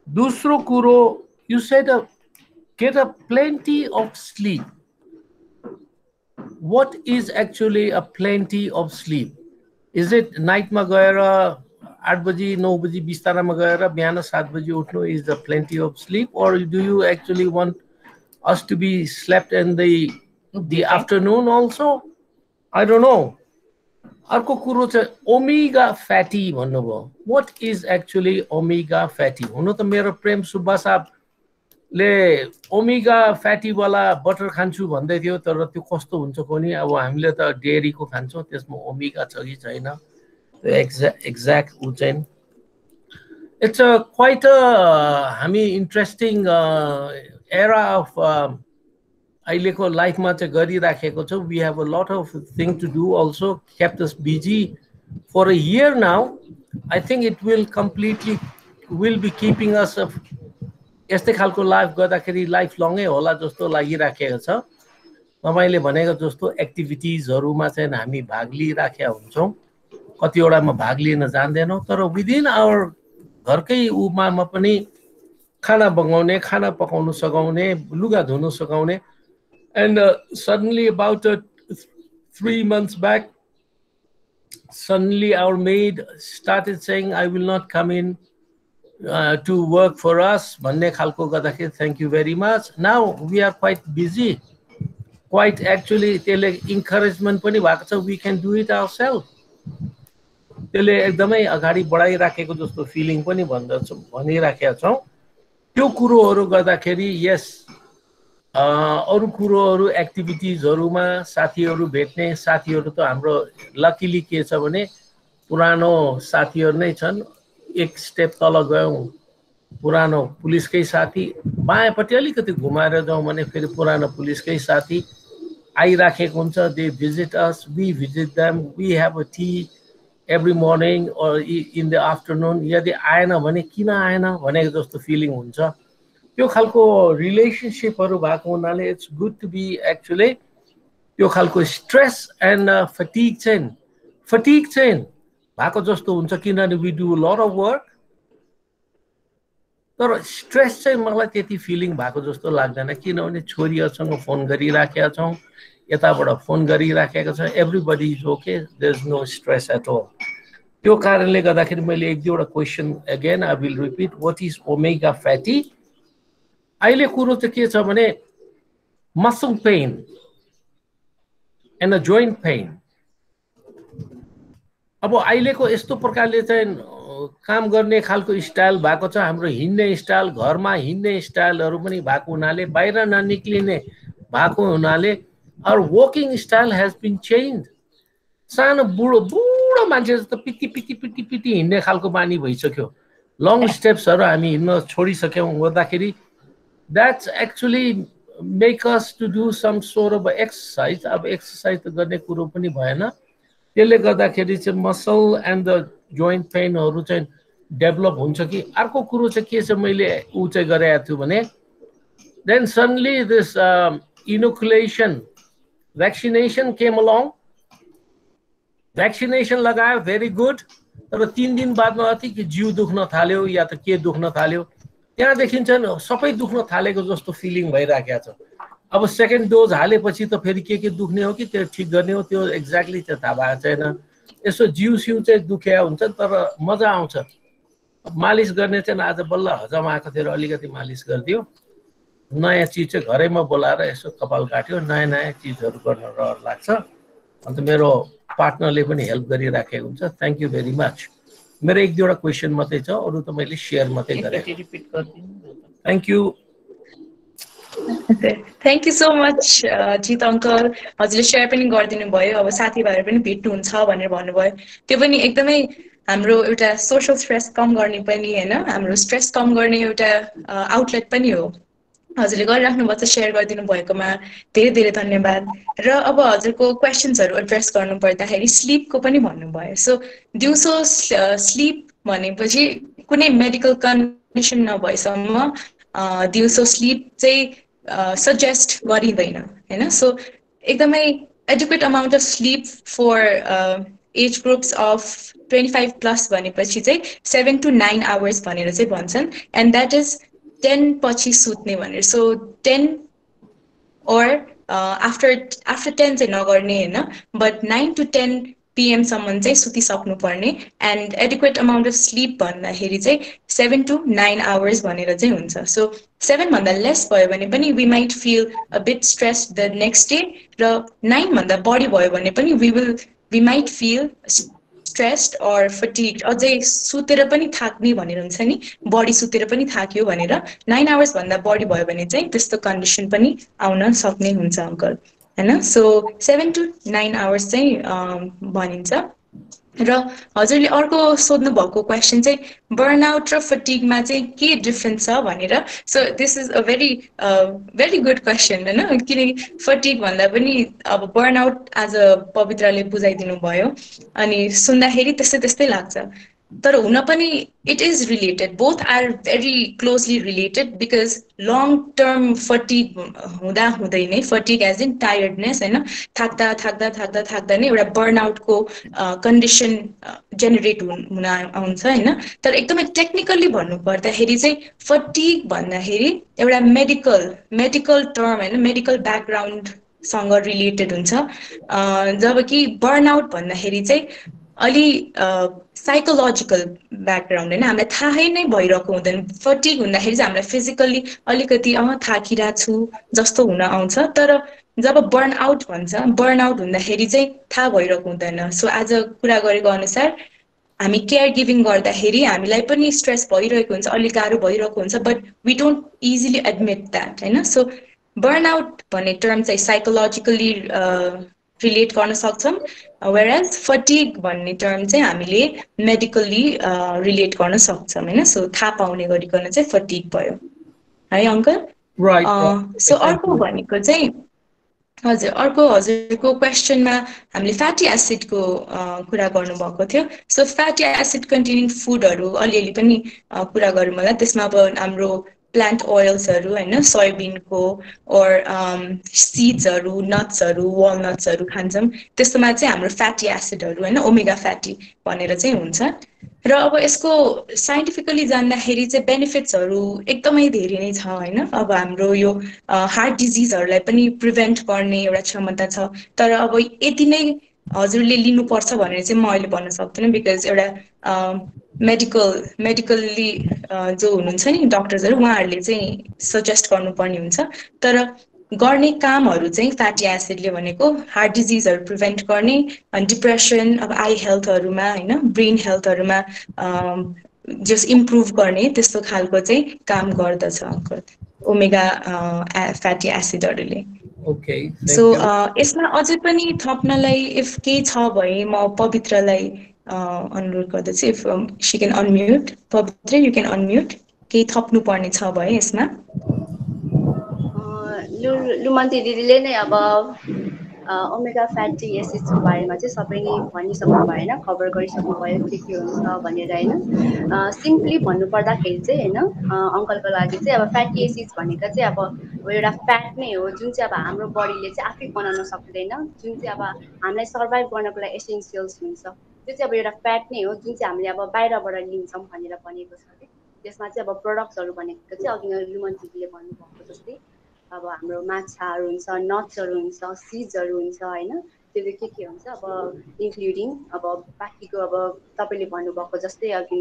दोस्रो कुरो, you said get a plenty of sleep. What is actually a plenty of sleep? Is it night मा गएर 8 बजी 9 बजी बिस्तारामा गएर बिहान 7 बजी उठ्नु is the plenty of sleep, or do you actually want us to be slept in the afternoon also? I don't know. अर्को कुरो चाहिँ ओमेगा फ्याटी भन्नुभयो. What is actually omega fatty? हुन त मेरो प्रेम सुब्बा साहबले ओमेगा फ्याटी वाला बटर खान्छु भन्दै थियो, तर त्यो कस्तो हुन्छ कोनी, अब हामीले त डेयरीको खान्छौं, त्यसमा ओमेगा छ कि छैन त्यो एक्ज्याक्ट उ चाहिँ it's a quite a हामी interesting era of अहिलेको लाइफमा चाहिँ गरिराखेको छौं. We have a lot of things to do also, kept us busy for a year now. I think it will be keeping us यस्तै खालको लाइफ गर्दाखेरि लाइफ लङै होला जस्तो लागिराखेको छ। तपाईले भनेको जस्तो एक्टिभिटिजहरुमा चाहिँ हामी भाग लिइराखेका हुन्छौँ, कतिवटामा भाग लिन जान्दैनौँ, तर विदिन आवर घरकै उमामा पनि खाना बनाउने, खाना पकाउन सघाउने, लुगा धुन सघाउने। And suddenly about 3 months back, suddenly our maid started saying, I will not come in to work for us. Bhanne khalko garदाखेरि thank you very much. Now we are quite busy. Quite actually, त्यसले encouragement पनि भएको छ, we can do it ourselves. त्यसले एकदमै अगाडि बढाइराखेको जस्तो फिलिङ पनि भनिराखेका छौँ। त्यो कुरोहरू गर्दाखेरि यस अरू कुरोहरू एक्टिभिटिजहरुमा साथीहरू भेट्ने, साथीहरू त हाम्रो लकीली के छ भने पुरानो साथीहरू नै छन्। एक स्टेप तल गयौँ, पुरानो पुलिसकै साथी, बायाँपट्टि अलिकति घुमाएर जाउँ भने फेरि पुरानो पुलिसकै साथी आइराखेको हुन्छ। They visit us, we visit them, we have a tea every morning or in the afternoon. यदि आएन भने किन आएन भनेको जस्तो फिलिङ हुन्छ। त्यो खालको रिलेसनशिपहरु भएको हुनाले it's good to be actually त्यो खालको स्ट्रेस एन्ड फटिग चाहिँ भएको जस्तो हुन्छ, किनभने we do lot of work. तर स्ट्रेस चाहिँ मलाई त्यति फिलिङ भएको जस्तो लाग्दैन, किनभने छोरीहरुसँग फोन गरिराखेका छौँ, यताबाट फोन गरिराखेका छौँ, everybody is okay, there is no stress at all. त्यो कारणले गर्दाखेरि मैले एक दुईवटा question again I will repeat, what is omega fatty. अहिले कुरो चाहिँ के छ भने muscle pain and a joint pain. अब अहिलेको यस्तो प्रकारले चाहिँ काम गर्ने खालको स्टाइल भएको छ, हाम्रो हिँड्ने स्टाइल, घरमा हिँड्ने स्टाइलहरु पनि भएको हुनाले, बाहिर ननिक्लिने भएको हुनाले our walking style has been change. सानो बुढो मान्छे जस्तो पिटी पिटी पिटी पिटी हिँड्ने खालको बानी भइसक्यो। लङ स्टेप्सहरु हामी हिँड्न छोडिसक्यौं गर्दाखेरि that's actually make us to do some sort of exercise. अब एक्सरसाइज त गर्ने कुरो पनि भएन, त्यसले गर्दाखेरि चाहिँ मसल एन्ड द जोइन्ट पेनहरु चाहिँ डेभलप हुन्छ कि। अर्को कुरो चाहिँ के छ, मैले उ चाहिँ गरेको छु भने then suddenly this inoculation vaccination came along. Vaccination लगायो, भेरी गुड, तर 3 दिन बादमा अति कि जिउ दुख्न थाल्यो या त के दुख्न थाल्यो, त्यहाँदेखि चाहिँ सबै दुख्न थालेको जस्तो फिलिङ भइराखेको छ। अब सेकेन्ड डोज हालेपछि त फेरि के दुख्ने हो कि त्यो ठीक गर्ने हो त्यो एक्ज्याक्टली चाहिँ थाहा भएको छैन। यसो जिउ सिउ चाहिँ दुखेया हुन्छ तर मजा आउँछ। मालिस गर्ने चाहिँ आज बल्ल हजम आएको थियो, अलिकति मालिस गरिदियो। नयाँ चिज चाहिँ घरैमा बोलाएर यसो कपाल काट्यो, नयाँ नयाँ चिजहरू गर्न रहर लाग्छ। अन्त मेरो पार्टनरले पनि हेल्प गरिराखेको हुन्छ। Thank you very much. मेरो एक दुईवटा क्वेसन मात्रै छ, अरू त मैले शेयर मात्रै गरेँ। Thank you. Thank you so much जित अङ्कल, हजुरले सेयर पनि गरिदिनु भयो। अब साथीभाइहरू पनि भेट्नुहुन्छ भनेर भन्नुभयो, त्यो पनि एकदमै हाम्रो एउटा सोशल स्ट्रेस कम गर्ने पनि हैन, हाम्रो स्ट्रेस कम गर्ने एउटा आउटलेट पनि हो। हजुरले गरिराख्नु भएको छ, सेयर गरिदिनु भएकोमा धेरै धेरै धन्यवाद। र अब हजुरको क्वेसन्सहरू एड्रेस गर्नु पर्दाखेरि स्लिपको पनि भन्नुभयो। सो दिउँसो स्लिप भनेपछि कुनै मेडिकल कन्डिसन नभएसम्म दिउँसो स्लिप चाहिँ सजेस्ट गरिँदैन हैन। सो एकदमै adequate amount of sleep for age groups of 25+ भनेपछि चाहिँ 7 to 9 आवर्स भनेर चाहिँ भन्छन्, एन्ड द्याट इज 10 पछि सुत्ने भनेर। सो 10 or after 10 चाहिँ नगर्ने हैन, बट 9 to 10 PM सम्म चाहिँ सुतिसक्नु पर्ने। And adequate amount of sleep भन्दाखेरि चाहिँ 7 to 9 आवर्स भनेर चाहिँ हुन्छ। सो 7 भन्दा लेस भयो भने पनि we might feel a bit stress the next day, र 9 भन्दा बढी भयो भने पनि वी माइट फिल स्ट्रेस्ड और फटिग्ड, अझै सुतेर पनि थाक्ने भनेर हुन्छ नि, बडी सुतेर पनि थाक्यो भनेर। 9 आवर्स भन्दा बढी भयो भने चाहिँ त्यस्तो कन्डिसन पनि आउन सक्ने हुन्छ अङ्कल हैन। सो 7 to 9 आवर्स चाहिँ भनिन्छ। र हजुरले अर्को सोध्नु भएको क्वेसन चाहिँ बर्नआउट र फटिगमा चाहिँ के डिफरेन्स छ भनेर। So this is a very good question हैन, किनकि फटिग भन्दा पनि अब बर्नआउट एज अ पवित्रले बुझाइदिनु भयो अनि सुन्दाखेरि त्यस्तै त्यस्तै लाग्छ। तर हुन पनि it is related, both are very closely related because long term fatigue हुँदा हुँदै नै, फटिग एज इन टायर्डनेस होइन, थाक्दा थाक्दा थाक्दा थाक्दा नै एउटा बर्नआउटको कन्डिसन जेनेरेट हुन आउँछ होइन। तर एकदमै टेक्निकल्ली भन्नुपर्दाखेरि चाहिँ फटिग भन्दाखेरि एउटा मेडिकल टर्म होइन, मेडिकल ब्याकग्राउन्डसँग रिलेटेड हुन्छ, जबकि बर्नआउट भन्दाखेरि चाहिँ अलि साइकोलोजिकल ब्याकग्राउन्ड होइन, हामीलाई थाहै नै भइरहेको हुँदैन। फटिग हुँदाखेरि चाहिँ हामीलाई फिजिकल्ली अलिकति थाकिरहेको छु जस्तो हुन आउँछ, तर जब बर्नआउट भन्छ, बर्नआउट हुँदाखेरि चाहिँ थाहा भइरहेको हुँदैन। सो आज कुरा गरेको अनुसार हामी केयर गिभिङ गर्दाखेरि हामीलाई पनि स्ट्रेस भइरहेको हुन्छ, अलिक गाह्रो भइरहेको हुन्छ, but we don't easily admit that होइन। सो बर्नआउट भन्ने टर्म चाहिँ साइकोलोजिकली रिलेट गर्न सक्छौँ, वेयरएज फटिग भन्ने टर्म चाहिँ हामीले मेडिकल्ली रिलेट गर्न सक्छौँ होइन। सो थाहा पाउने गरिकन चाहिँ फटिग भयो है अङ्कल। सो अर्को भनेको चाहिँ हजुर, अर्को हजुरको क्वेसनमा हामीले फ्याटी एसिडको कुरा गर्नुभएको थियो। सो फ्याटी एसिड कन्टेनिङ फुडहरू अलिअलि पनि कुरा गरौँ होला। त्यसमा अब हाम्रो प्लान्ट ओइल्सहरू होइन, सोयाबिनको ओर सिड्सहरू, नट्सहरू, वालनट्सहरू खान्छौँ, त्यस्तोमा चाहिँ हाम्रो फ्याटी एसिडहरू होइन, ओमेगा फ्याटी भनेर चाहिँ हुन्छ। र अब यसको साइन्टिफिकली जान्दाखेरि चाहिँ बेनिफिट्सहरू एकदमै धेरै नै छ होइन। अब हाम्रो यो हार्ट डिजिजहरूलाई पनि प्रिभेन्ट गर्ने एउटा क्षमता छ। तर अब यति नै हजुरले लिनुपर्छ भनेर चाहिँ म अहिले भन्न सक्दिनँ, बिकज एउटा मेडिकल्ली जो हुनुहुन्छ नि डक्टर्सहरू, उहाँहरूले चाहिँ सजेस्ट गर्नुपर्ने हुन्छ। तर गर्ने कामहरू चाहिँ फ्याटी एसिडले भनेको हार्ट डिजिजहरू प्रिभेन्ट गर्ने, डिप्रेसन, अब आई हेल्थहरूमा होइन, ब्रेन हेल्थहरूमा जस इम्प्रुभ गर्ने, त्यस्तो खालको चाहिँ काम गर्दछ अङ्कल ओमेगा फ्याटी एसिडहरूले। ओके, सो यसमा अझै पनि थप्नलाई इफ केही छ भए म पवित्रलाई अनुरोध गर्दछु, इफ सी क्यान अनम्युट। पवित्र, यु क्यान अनम्युट। केही थप्नु पर्ने छ भए यसमा। लुमन्ती दिदीले नै अब ओमेगा फ्याटी एसिड्सको बारेमा चाहिँ सबै नै भनिसक्नु भयो होइन, कभर गरिसक्नु भयो के हुन्छ भनेर होइन। सिम्पली भन्नुपर्दाखेरि चाहिँ होइन अङ्कलको लागि चाहिँ अब फ्याटी एसिड्स भनेको चाहिँ अब एउटा फ्याट नै हो, जुन चाहिँ अब हाम्रो बडीले चाहिँ आफै बनाउन सक्दैन, जुन चाहिँ अब हामीलाई सर्भाइभ गर्नको लागि एसेन्सियल्स हुन्छ। त्यो चाहिँ अब एउटा फ्याट नै हो, जुन चाहिँ हामीले अब बाहिरबाट लिन्छौँ भनेर भनेको छ कि। त्यसमा चाहिँ अब प्रडक्ट्सहरू भनेको चाहिँ अघि लुमन्ती दिदीले भन्नुभएको जस्तै अब हाम्रो माछाहरू हुन्छ, नट्सहरू हुन्छ, सिड्सहरू हुन्छ होइन। त्यो के हुन्छ अब इन्क्लुडिङ अब बाँकीको अब तपाईँले भन्नुभएको जस्तै अघि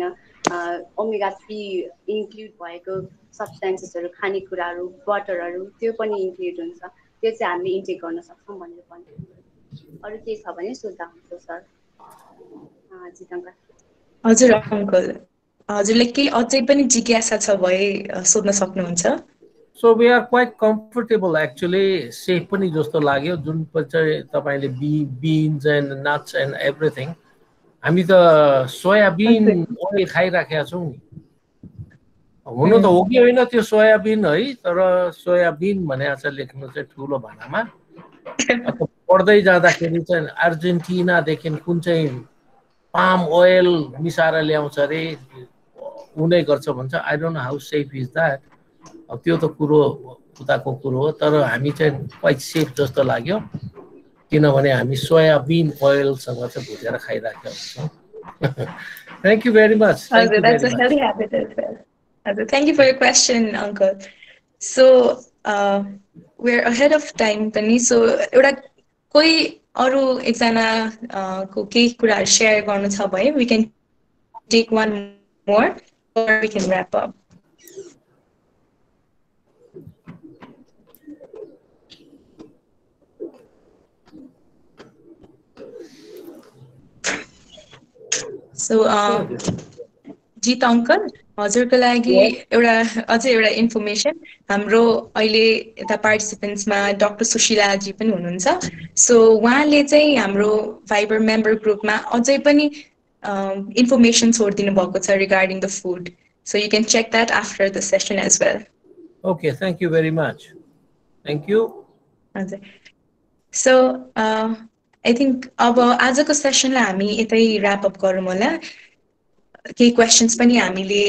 ओमेगा 3 इन्क्लुड भएको सब्सटेन्सेसहरू, खानेकुराहरू, बटरहरू, त्यो पनि इन्क्लुड हुन्छ। त्यो चाहिँ हामीले इन्टेक गर्न सक्छौँ भनेर भन्नु। अरू केही छ भने सोध्दा हुन्छ सर। जित अङ्कल। हजुर अङ्कल, हजुरले केही अझै पनि जिज्ञासा छ भए सोध्न सक्नुहुन्छ। So we are quite comfortable actually, safe पनि जस्तो लाग्यो, जुन चाहिँ तपाईले beans and nuts and everything। हामी त सोयाबिन ओइल खाइराखेका छौँ नि। हुनु त हो कि होइन त्यो सोयाबिन है, तर सोयाबिन भने चाहिँ लेख्नु चाहिँ ठुलो भानामा। पढ्दै जाँदाखेरि चाहिँ अर्जेन्टिनादेखि कुन चाहिँ पाम ओइल मिसाएर ल्याउँछ अरे, हुने गर्छ भन्छ। I don't know how safe is that. अब त्यो त कुरो उताको कुरो हो, तर हामी चाहिँ क्वाइट सेफ जस्तो लाग्यो, किनभने हामी सोयाबिन ओइलसँग चाहिँ भुटेर खाइराखेका हुन्छौँ। Thank you very much. Thank you for your question, Uncle. So we're ahead of time पनि। So एउटा कोही अरू एकजना को केही कुराहरू सेयर गर्नु छ भए we can take one more or we can wrap up. So जित अङ्कल, हजुरको लागि एउटा अझै एउटा इन्फर्मेसन, हाम्रो अहिले यता पार्टिसिपेन्ट्समा डाक्टर सुशीलाजी पनि हुनुहुन्छ। सो उहाँले चाहिँ हाम्रो फाइबर मेम्बर ग्रुपमा अझै पनि इन्फर्मेसन छोडिदिनु भएको छ regarding the food. So you can check that after the session as well. Okay, thank you very much. Thank you. हजुर, सो आई थिङ्क अब आजको सेसनलाई हामी यतै ऱ्याप अप गरौँ होला। केही क्वेसन्स पनि हामीले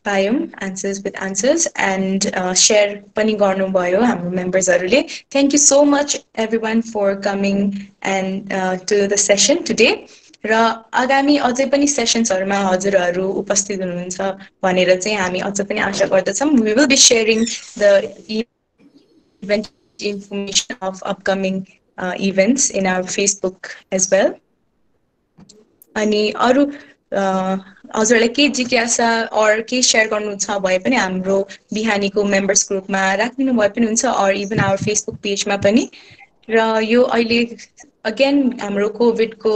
पायौँ answers with answers and share पनि गर्नुभयो हाम्रो मेम्बर्सहरूले thank you so much every for coming and to the session today र आगामी अझै पनि सेसन्सहरूमा हजुरहरू उपस्थित हुनुहुन्छ भनेर चाहिँ हामी अझ पनि आशा गर्दछौँ we will be sharing the event information of upcoming events in our Facebook as well अनि अरू हजुरलाई केही जिज्ञासा अर केही सेयर गर्नु छ भए पनि हाम्रो बिहानीको मेम्बर्स ग्रुपमा राखिदिनु भए पनि हुन्छ अर इभन आवर फेसबुक पेजमा पनि र यो अहिले अगेन हाम्रो कोभिडको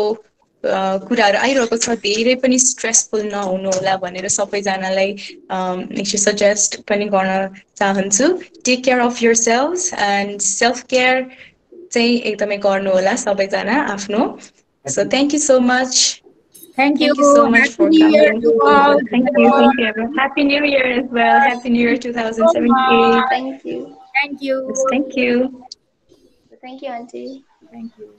कुराहरू आइरहेको छ धेरै पनि स्ट्रेसफुल नहुनु होला भनेर सबैजनालाई एकचोटि सजेस्ट पनि गर्न चाहन्छु take care of your self and self care चाहिँ एकदमै गर्नु होला सबैजना आफ्नो so thank you so much Thank you. Thank you so much Happy for New Year coming. to all. Thank you everyone. Happy New Year as well. Happy New Year 2078. Thank you. Thank you. Thank you. Thank you, Auntie. Thank you.